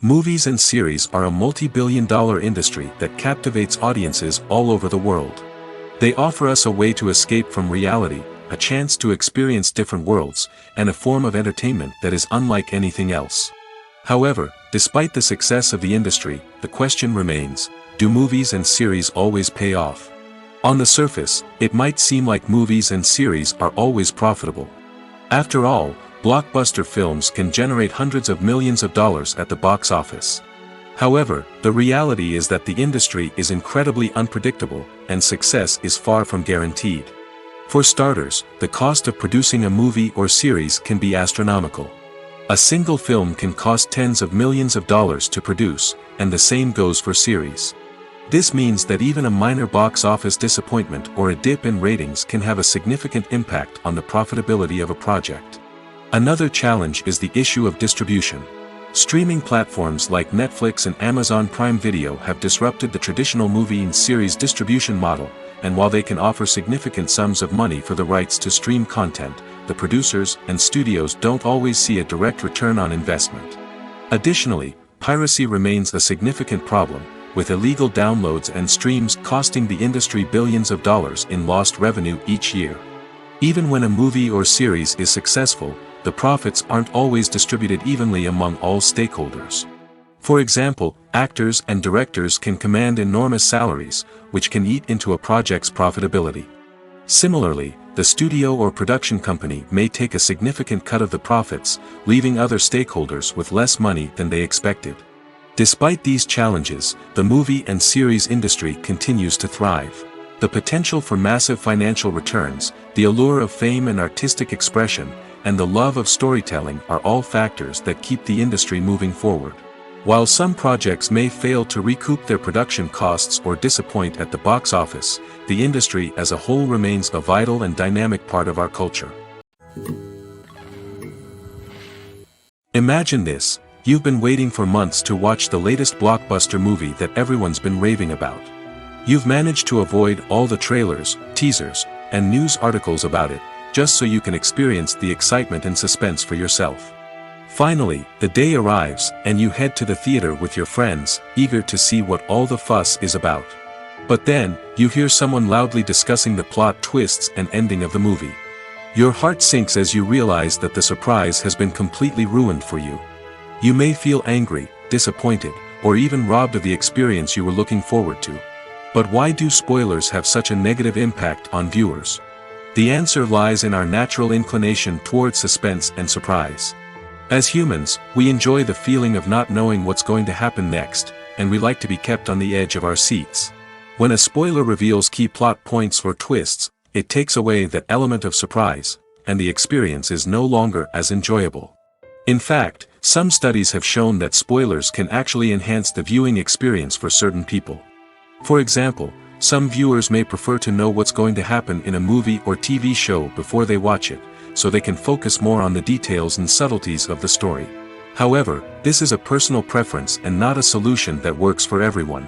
Movies and series are a multi-billion-dollar industry that captivates audiences all over the world. They offer us a way to escape from reality, a chance to experience different worlds, and a form of entertainment that is unlike anything else. However, despite the success of the industry, the question remains, do movies and series always pay off? On the surface, it might seem like movies and series are always profitable. After all, blockbuster films can generate hundreds of millions of dollars at the box office. However, the reality is that the industry is incredibly unpredictable, and success is far from guaranteed. For starters, the cost of producing a movie or series can be astronomical. A single film can cost tens of millions of dollars to produce, and the same goes for series. This means that even a minor box office disappointment or a dip in ratings can have a significant impact on the profitability of a project. Another challenge is the issue of distribution. Streaming platforms like Netflix and Amazon Prime Video have disrupted the traditional movie and series distribution model, and while they can offer significant sums of money for the rights to stream content, the producers and studios don't always see a direct return on investment. Additionally, piracy remains a significant problem, with illegal downloads and streams costing the industry billions of dollars in lost revenue each year. Even when a movie or series is successful, the profits aren't always distributed evenly among all stakeholders. For example, actors and directors can command enormous salaries, which can eat into a project's profitability. Similarly, the studio or production company may take a significant cut of the profits, leaving other stakeholders with less money than they expected. Despite these challenges, the movie and series industry continues to thrive. The potential for massive financial returns, the allure of fame and artistic expression, and the love of storytelling are all factors that keep the industry moving forward. While some projects may fail to recoup their production costs or disappoint at the box office, the industry as a whole remains a vital and dynamic part of our culture. Imagine this: you've been waiting for months to watch the latest blockbuster movie that everyone's been raving about. You've managed to avoid all the trailers, teasers, and news articles about it, just so you can experience the excitement and suspense for yourself. Finally, the day arrives, and you head to the theater with your friends, eager to see what all the fuss is about. But then, you hear someone loudly discussing the plot twists and ending of the movie. Your heart sinks as you realize that the surprise has been completely ruined for you. You may feel angry, disappointed, or even robbed of the experience you were looking forward to. But why do spoilers have such a negative impact on viewers? The answer lies in our natural inclination towards suspense and surprise. As humans, we enjoy the feeling of not knowing what's going to happen next, and we like to be kept on the edge of our seats. When a spoiler reveals key plot points or twists, it takes away that element of surprise, and the experience is no longer as enjoyable. In fact, some studies have shown that spoilers can actually enhance the viewing experience for certain people. For example, some viewers may prefer to know what's going to happen in a movie or TV show before they watch it, so they can focus more on the details and subtleties of the story. However, this is a personal preference and not a solution that works for everyone.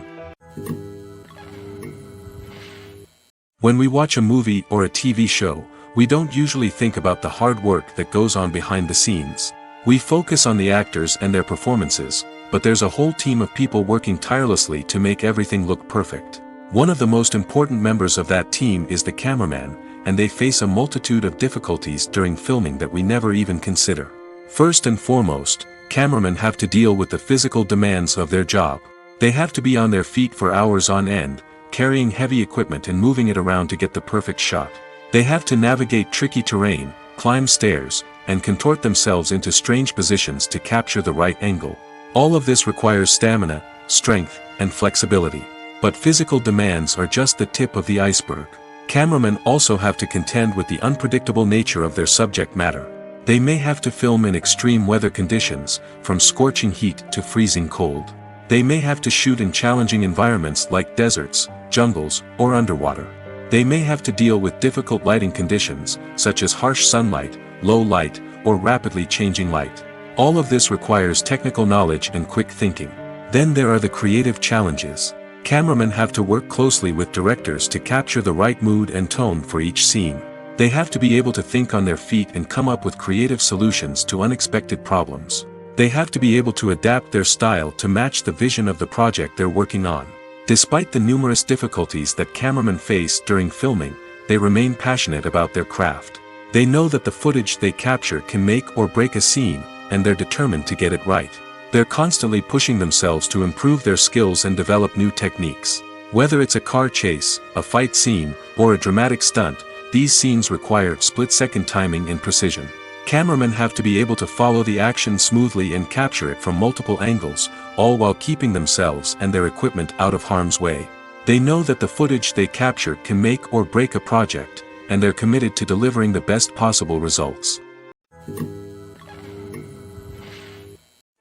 When we watch a movie or a TV show, we don't usually think about the hard work that goes on behind the scenes. We focus on the actors and their performances, but there's a whole team of people working tirelessly to make everything look perfect. One of the most important members of that team is the cameraman, and they face a multitude of difficulties during filming that we never even consider. First and foremost, cameramen have to deal with the physical demands of their job. They have to be on their feet for hours on end, carrying heavy equipment and moving it around to get the perfect shot. They have to navigate tricky terrain, climb stairs, and contort themselves into strange positions to capture the right angle. All of this requires stamina, strength, and flexibility. But physical demands are just the tip of the iceberg. Cameramen also have to contend with the unpredictable nature of their subject matter. They may have to film in extreme weather conditions, from scorching heat to freezing cold. They may have to shoot in challenging environments like deserts, jungles, or underwater. They may have to deal with difficult lighting conditions, such as harsh sunlight, low light, or rapidly changing light. All of this requires technical knowledge and quick thinking. Then there are the creative challenges. Cameramen have to work closely with directors to capture the right mood and tone for each scene. They have to be able to think on their feet and come up with creative solutions to unexpected problems. They have to be able to adapt their style to match the vision of the project they're working on. Despite the numerous difficulties that cameramen face during filming, they remain passionate about their craft. They know that the footage they capture can make or break a scene, and they're determined to get it right. They're constantly pushing themselves to improve their skills and develop new techniques. Whether it's a car chase, a fight scene, or a dramatic stunt, these scenes require split-second timing and precision. Cameramen have to be able to follow the action smoothly and capture it from multiple angles, all while keeping themselves and their equipment out of harm's way. They know that the footage they capture can make or break a project, and they're committed to delivering the best possible results.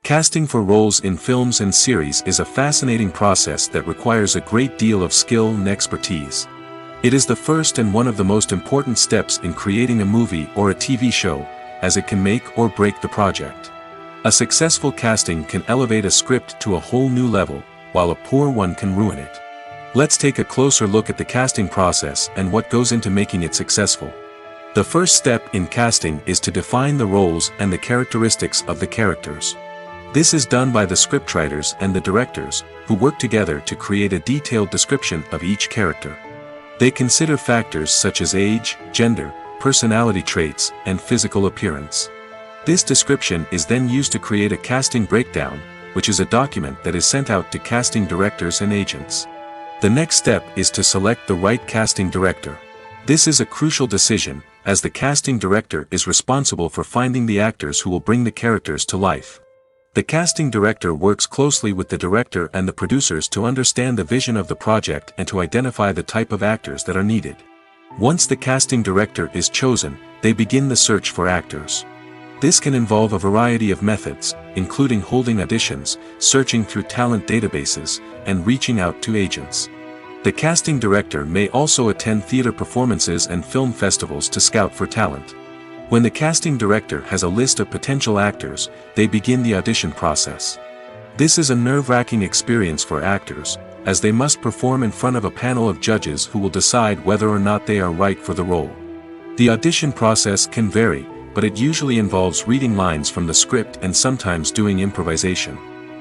Casting for roles in films and series is a fascinating process that requires a great deal of skill and expertise. It is the first and one of the most important steps in creating a movie or a TV show, as it can make or break the project. A successful casting can elevate a script to a whole new level, while a poor one can ruin it. Let's take a closer look at the casting process and what goes into making it successful. The first step in casting is to define the roles and the characteristics of the characters. This is done by the scriptwriters and the directors, who work together to create a detailed description of each character. They consider factors such as age, gender, personality traits, and physical appearance. This description is then used to create a casting breakdown, which is a document that is sent out to casting directors and agents. The next step is to select the right casting director. This is a crucial decision, as the casting director is responsible for finding the actors who will bring the characters to life. The casting director works closely with the director and the producers to understand the vision of the project and to identify the type of actors that are needed. Once the casting director is chosen, they begin the search for actors. This can involve a variety of methods, including holding auditions, searching through talent databases, and reaching out to agents. The casting director may also attend theater performances and film festivals to scout for talent. When the casting director has a list of potential actors, they begin the audition process. This is a nerve-wracking experience for actors, as they must perform in front of a panel of judges who will decide whether or not they are right for the role. The audition process can vary, but it usually involves reading lines from the script and sometimes doing improvisation.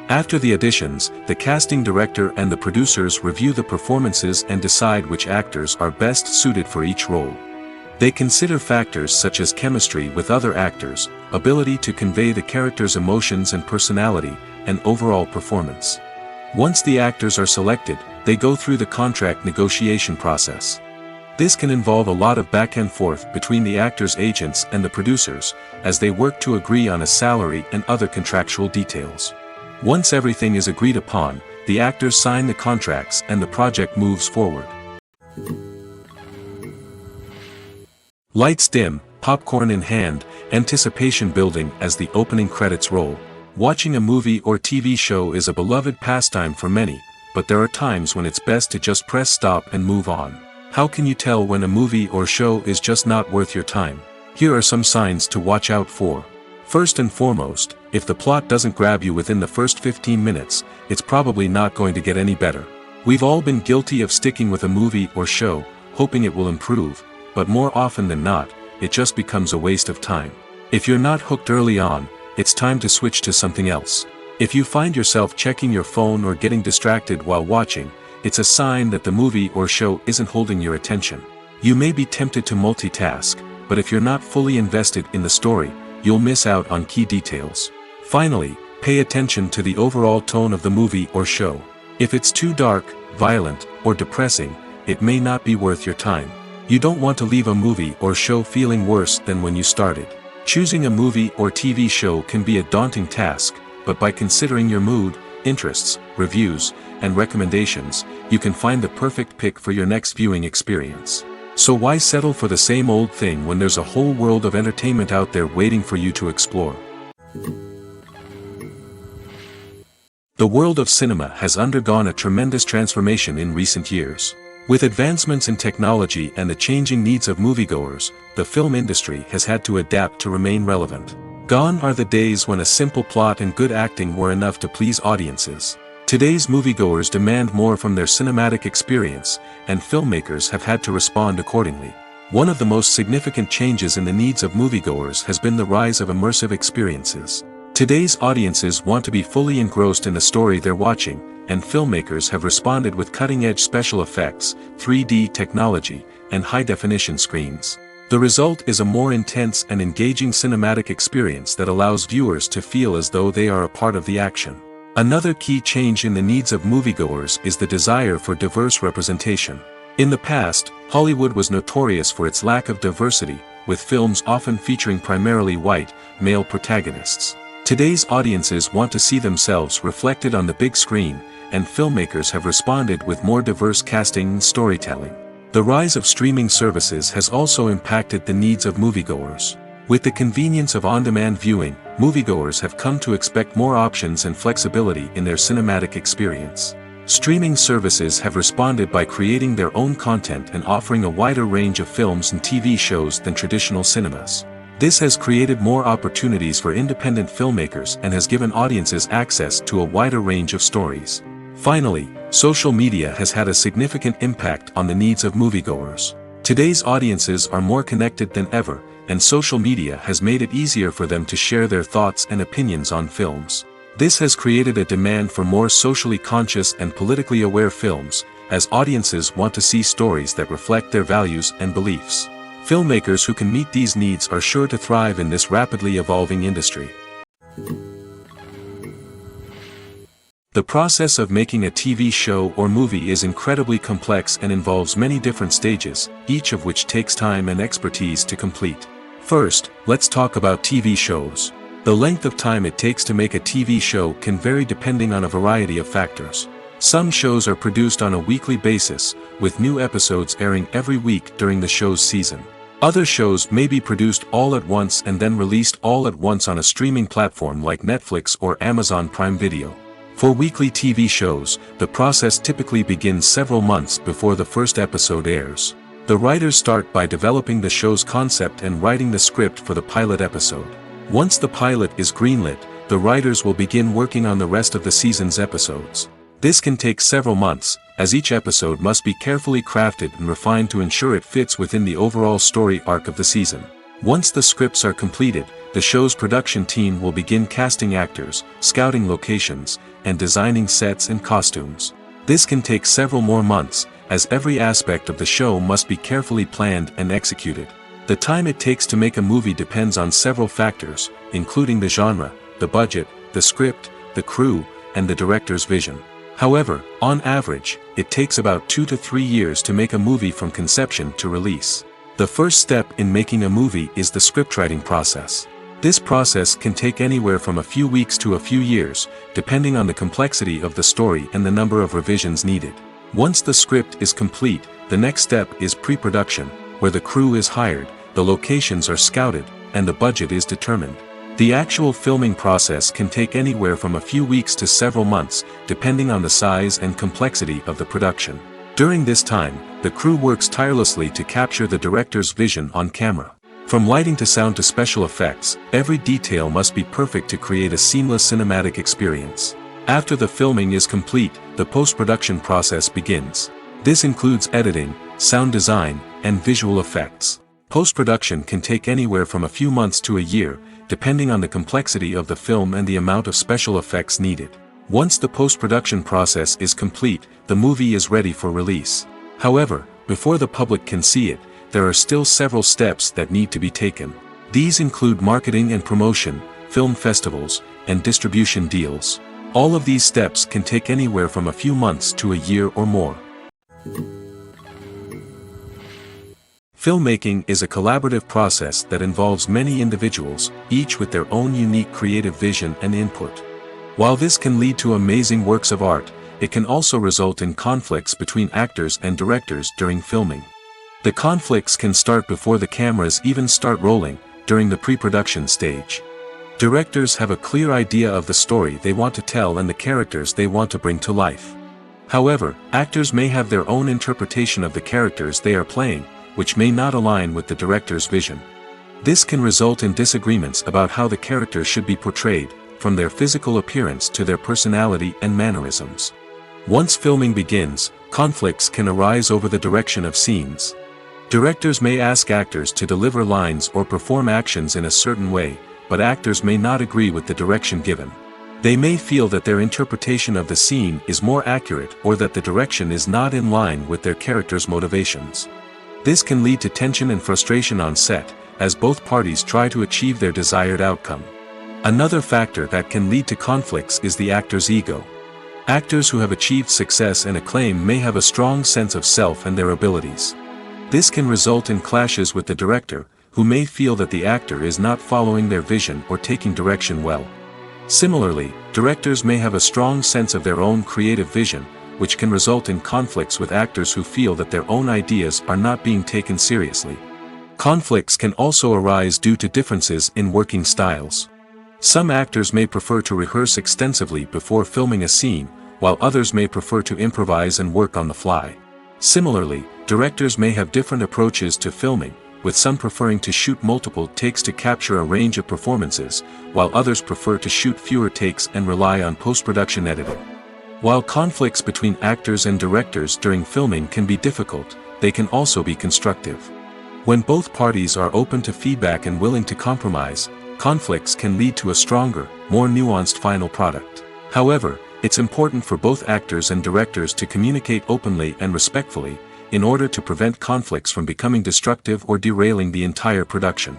After the auditions, the casting director and the producers review the performances and decide which actors are best suited for each role. They consider factors such as chemistry with other actors, ability to convey the character's emotions and personality, and overall performance. Once the actors are selected, they go through the contract negotiation process. This can involve a lot of back and forth between the actors' agents and the producers, as they work to agree on a salary and other contractual details. Once everything is agreed upon, the actors sign the contracts and the project moves forward. Lights dim, popcorn in hand, anticipation building as the opening credits roll. Watching a movie or TV show is a beloved pastime for many, but there are times when it's best to just press stop and move on. How can you tell when a movie or show is just not worth your time? Here are some signs to watch out for. First and foremost, if the plot doesn't grab you within the first 15 minutes, it's probably not going to get any better. We've all been guilty of sticking with a movie or show, hoping it will improve, but more often than not, it just becomes a waste of time. If you're not hooked early on, it's time to switch to something else. If you find yourself checking your phone or getting distracted while watching, it's a sign that the movie or show isn't holding your attention. You may be tempted to multitask, but if you're not fully invested in the story, you'll miss out on key details. Finally, pay attention to the overall tone of the movie or show. If it's too dark, violent, or depressing, it may not be worth your time. You don't want to leave a movie or show feeling worse than when you started. Choosing a movie or TV show can be a daunting task, but by considering your mood, interests, reviews, and recommendations, you can find the perfect pick for your next viewing experience. So why settle for the same old thing when there's a whole world of entertainment out there waiting for you to explore? The world of cinema has undergone a tremendous transformation in recent years. With advancements in technology and the changing needs of moviegoers, the film industry has had to adapt to remain relevant. Gone are the days when a simple plot and good acting were enough to please audiences. Today's moviegoers demand more from their cinematic experience, and filmmakers have had to respond accordingly. One of the most significant changes in the needs of moviegoers has been the rise of immersive experiences. Today's audiences want to be fully engrossed in the story they're watching, and filmmakers have responded with cutting-edge special effects, 3D technology, and high-definition screens. The result is a more intense and engaging cinematic experience that allows viewers to feel as though they are a part of the action. Another key change in the needs of moviegoers is the desire for diverse representation. In the past, Hollywood was notorious for its lack of diversity, with films often featuring primarily white, male protagonists. Today's audiences want to see themselves reflected on the big screen, and filmmakers have responded with more diverse casting and storytelling. The rise of streaming services has also impacted the needs of moviegoers. With the convenience of on-demand viewing, moviegoers have come to expect more options and flexibility in their cinematic experience. Streaming services have responded by creating their own content and offering a wider range of films and TV shows than traditional cinemas. This has created more opportunities for independent filmmakers and has given audiences access to a wider range of stories. Finally, social media has had a significant impact on the needs of moviegoers. Today's audiences are more connected than ever, and social media has made it easier for them to share their thoughts and opinions on films. This has created a demand for more socially conscious and politically aware films, as audiences want to see stories that reflect their values and beliefs. Filmmakers who can meet these needs are sure to thrive in this rapidly evolving industry. The process of making a TV show or movie is incredibly complex and involves many different stages, each of which takes time and expertise to complete. First, let's talk about TV shows. The length of time it takes to make a TV show can vary depending on a variety of factors. Some shows are produced on a weekly basis, with new episodes airing every week during the show's season. Other shows may be produced all at once and then released all at once on a streaming platform like Netflix or Amazon Prime Video. For weekly TV shows, the process typically begins several months before the first episode airs. The writers start by developing the show's concept and writing the script for the pilot episode. Once the pilot is greenlit, the writers will begin working on the rest of the season's episodes. This can take several months, as each episode must be carefully crafted and refined to ensure it fits within the overall story arc of the season. Once the scripts are completed, the show's production team will begin casting actors, scouting locations, and designing sets and costumes. This can take several more months, as every aspect of the show must be carefully planned and executed. The time it takes to make a movie depends on several factors, including the genre, the budget, the script, the crew, and the director's vision. However, on average, it takes about 2 to 3 years to make a movie from conception to release. The first step in making a movie is the scriptwriting process. This process can take anywhere from a few weeks to a few years, depending on the complexity of the story and the number of revisions needed. Once the script is complete, the next step is pre-production, where the crew is hired, the locations are scouted, and the budget is determined. The actual filming process can take anywhere from a few weeks to several months, depending on the size and complexity of the production. During this time, the crew works tirelessly to capture the director's vision on camera. From lighting to sound to special effects, every detail must be perfect to create a seamless cinematic experience. After the filming is complete, the post-production process begins. This includes editing, sound design, and visual effects. Post-production can take anywhere from a few months to a year, depending on the complexity of the film and the amount of special effects needed. Once the post-production process is complete, the movie is ready for release. However, before the public can see it, there are still several steps that need to be taken. These include marketing and promotion, film festivals, and distribution deals. All of these steps can take anywhere from a few months to a year or more. Filmmaking is a collaborative process that involves many individuals, each with their own unique creative vision and input. While this can lead to amazing works of art, it can also result in conflicts between actors and directors during filming. The conflicts can start before the cameras even start rolling, during the pre-production stage. Directors have a clear idea of the story they want to tell and the characters they want to bring to life. However, actors may have their own interpretation of the characters they are playing, which may not align with the director's vision. This can result in disagreements about how the characters should be portrayed, from their physical appearance to their personality and mannerisms. Once filming begins, conflicts can arise over the direction of scenes. Directors may ask actors to deliver lines or perform actions in a certain way, but actors may not agree with the direction given. They may feel that their interpretation of the scene is more accurate or that the direction is not in line with their character's motivations. This can lead to tension and frustration on set, as both parties try to achieve their desired outcome. Another factor that can lead to conflicts is the actor's ego. Actors who have achieved success and acclaim may have a strong sense of self and their abilities. This can result in clashes with the director, who may feel that the actor is not following their vision or taking direction well. Similarly, directors may have a strong sense of their own creative vision, which can result in conflicts with actors who feel that their own ideas are not being taken seriously. Conflicts can also arise due to differences in working styles. Some actors may prefer to rehearse extensively before filming a scene, while others may prefer to improvise and work on the fly. Similarly, directors may have different approaches to filming, with some preferring to shoot multiple takes to capture a range of performances, while others prefer to shoot fewer takes and rely on post-production editing. While conflicts between actors and directors during filming can be difficult, they can also be constructive. When both parties are open to feedback and willing to compromise, conflicts can lead to a stronger, more nuanced final product. However, it's important for both actors and directors to communicate openly and respectfully, in order to prevent conflicts from becoming destructive or derailing the entire production.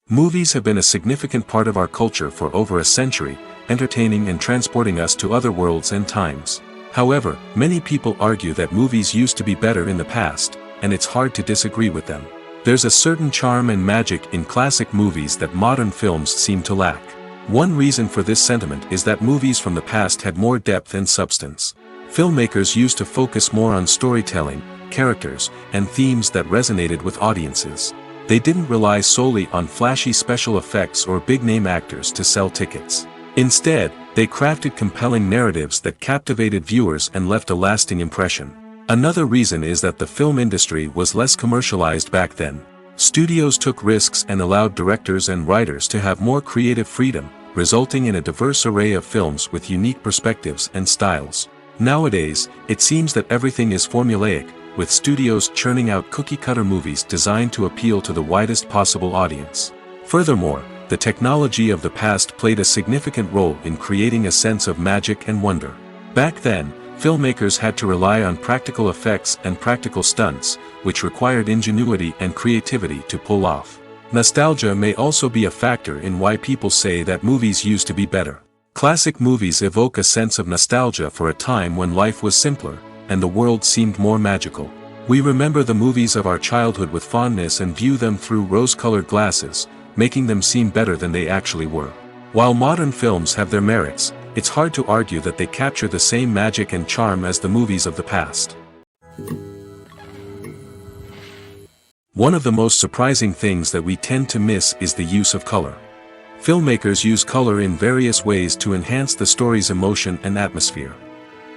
Movies have been a significant part of our culture for over a century, entertaining and transporting us to other worlds and times. However, many people argue that movies used to be better in the past, and it's hard to disagree with them. There's a certain charm and magic in classic movies that modern films seem to lack. One reason for this sentiment is that movies from the past had more depth and substance. Filmmakers used to focus more on storytelling, characters, and themes that resonated with audiences. They didn't rely solely on flashy special effects or big-name actors to sell tickets. Instead, they crafted compelling narratives that captivated viewers and left a lasting impression. Another reason is that the film industry was less commercialized back then. Studios took risks and allowed directors and writers to have more creative freedom, resulting in a diverse array of films with unique perspectives and styles. Nowadays, it seems that everything is formulaic, with studios churning out cookie-cutter movies designed to appeal to the widest possible audience. Furthermore, the technology of the past played a significant role in creating a sense of magic and wonder. Back then, filmmakers had to rely on practical effects and practical stunts, which required ingenuity and creativity to pull off. Nostalgia may also be a factor in why people say that movies used to be better. Classic movies evoke a sense of nostalgia for a time when life was simpler, and the world seemed more magical. We remember the movies of our childhood with fondness and view them through rose-colored glasses, making them seem better than they actually were. While modern films have their merits, it's hard to argue that they capture the same magic and charm as the movies of the past. One of the most surprising things that we tend to miss is the use of color. Filmmakers use color in various ways to enhance the story's emotion and atmosphere.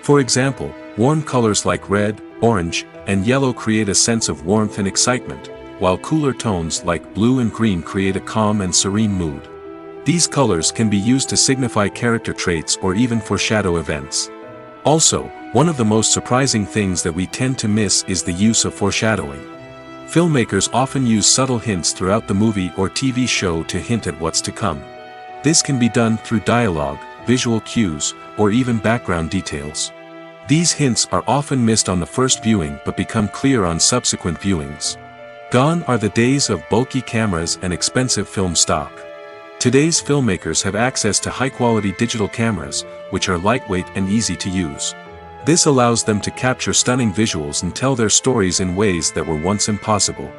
For example, warm colors like red, orange, and yellow create a sense of warmth and excitement, while cooler tones like blue and green create a calm and serene mood. These colors can be used to signify character traits or even foreshadow events. Also, one of the most surprising things that we tend to miss is the use of foreshadowing. Filmmakers often use subtle hints throughout the movie or TV show to hint at what's to come. This can be done through dialogue, visual cues, or even background details. These hints are often missed on the first viewing but become clear on subsequent viewings. Gone are the days of bulky cameras and expensive film stock. Today's filmmakers have access to high-quality digital cameras, which are lightweight and easy to use. This allows them to capture stunning visuals and tell their stories in ways that were once impossible.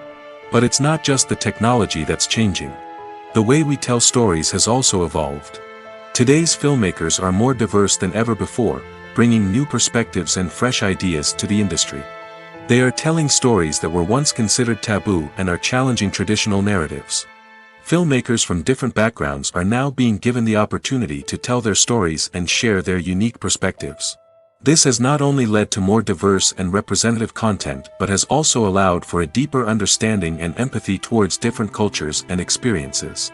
But it's not just the technology that's changing. The way we tell stories has also evolved. Today's filmmakers are more diverse than ever before, bringing new perspectives and fresh ideas to the industry. They are telling stories that were once considered taboo and are challenging traditional narratives. Filmmakers from different backgrounds are now being given the opportunity to tell their stories and share their unique perspectives. This has not only led to more diverse and representative content but has also allowed for a deeper understanding and empathy towards different cultures and experiences.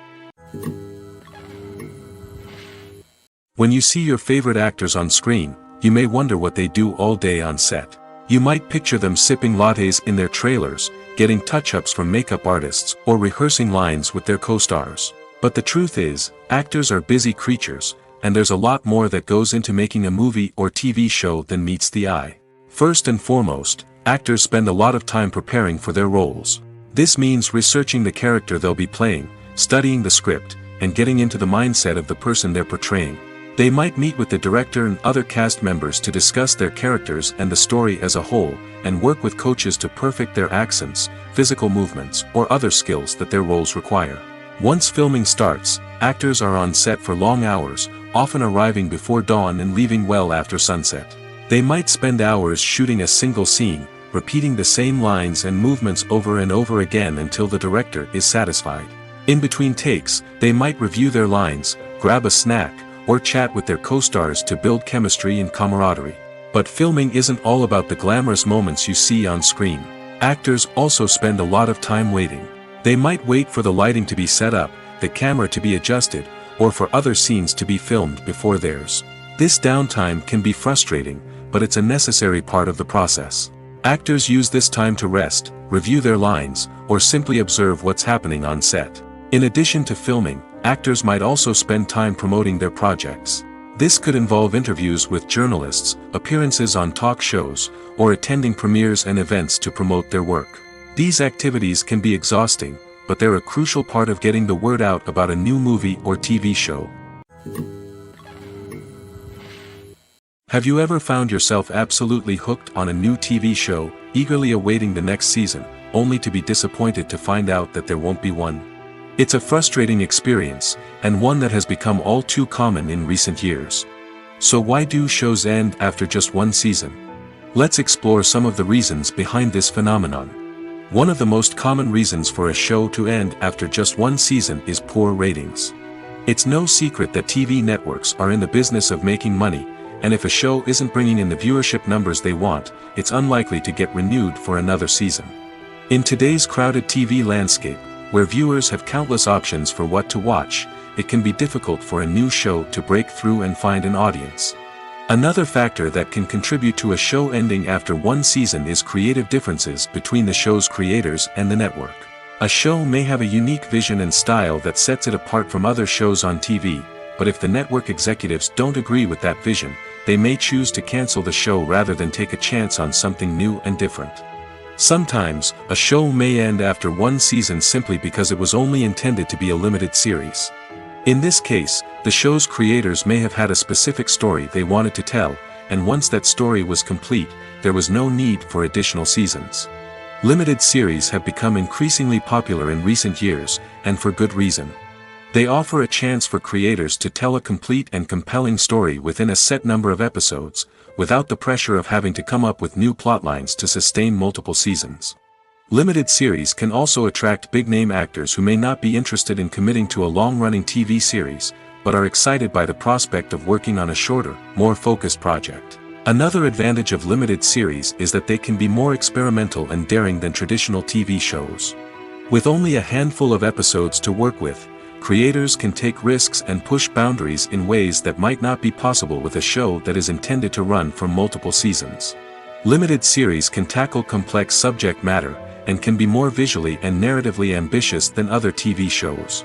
When you see your favorite actors on screen, you may wonder what they do all day on set. You might picture them sipping lattes in their trailers, getting touch-ups from makeup artists, or rehearsing lines with their co-stars. But the truth is, actors are busy creatures, and there's a lot more that goes into making a movie or TV show than meets the eye. First and foremost, actors spend a lot of time preparing for their roles. This means researching the character they'll be playing, studying the script, and getting into the mindset of the person they're portraying. They might meet with the director and other cast members to discuss their characters and the story as a whole, and work with coaches to perfect their accents, physical movements, or other skills that their roles require. Once filming starts, actors are on set for long hours, often arriving before dawn and leaving well after sunset. They might spend hours shooting a single scene, repeating the same lines and movements over and over again until the director is satisfied. In between takes, they might review their lines, grab a snack, or chat with their co-stars to build chemistry and camaraderie. But filming isn't all about the glamorous moments you see on screen. Actors also spend a lot of time waiting. They might wait for the lighting to be set up, the camera to be adjusted, or for other scenes to be filmed before theirs. This downtime can be frustrating, but it's a necessary part of the process. Actors use this time to rest, review their lines, or simply observe what's happening on set. In addition to filming, actors might also spend time promoting their projects. This could involve interviews with journalists, appearances on talk shows, or attending premieres and events to promote their work. These activities can be exhausting, but they're a crucial part of getting the word out about a new movie or TV show. Have you ever found yourself absolutely hooked on a new TV show, eagerly awaiting the next season, only to be disappointed to find out that there won't be one? It's a frustrating experience, and one that has become all too common in recent years. So why do shows end after just one season? Let's explore some of the reasons behind this phenomenon. One of the most common reasons for a show to end after just one season is poor ratings. It's no secret that TV networks are in the business of making money, and if a show isn't bringing in the viewership numbers they want, it's unlikely to get renewed for another season. In today's crowded TV landscape, where viewers have countless options for what to watch, it can be difficult for a new show to break through and find an audience. Another factor that can contribute to a show ending after one season is creative differences between the show's creators and the network. A show may have a unique vision and style that sets it apart from other shows on TV, but if the network executives don't agree with that vision, they may choose to cancel the show rather than take a chance on something new and different. Sometimes, a show may end after one season simply because it was only intended to be a limited series. In this case, the show's creators may have had a specific story they wanted to tell, and once that story was complete, there was no need for additional seasons. Limited series have become increasingly popular in recent years, and for good reason. They offer a chance for creators to tell a complete and compelling story within a set number of episodes, without the pressure of having to come up with new plotlines to sustain multiple seasons. Limited series can also attract big-name actors who may not be interested in committing to a long-running TV series, but are excited by the prospect of working on a shorter, more focused project. Another advantage of limited series is that they can be more experimental and daring than traditional TV shows. With only a handful of episodes to work with, creators can take risks and push boundaries in ways that might not be possible with a show that is intended to run for multiple seasons. Limited series can tackle complex subject matter, and can be more visually and narratively ambitious than other TV shows.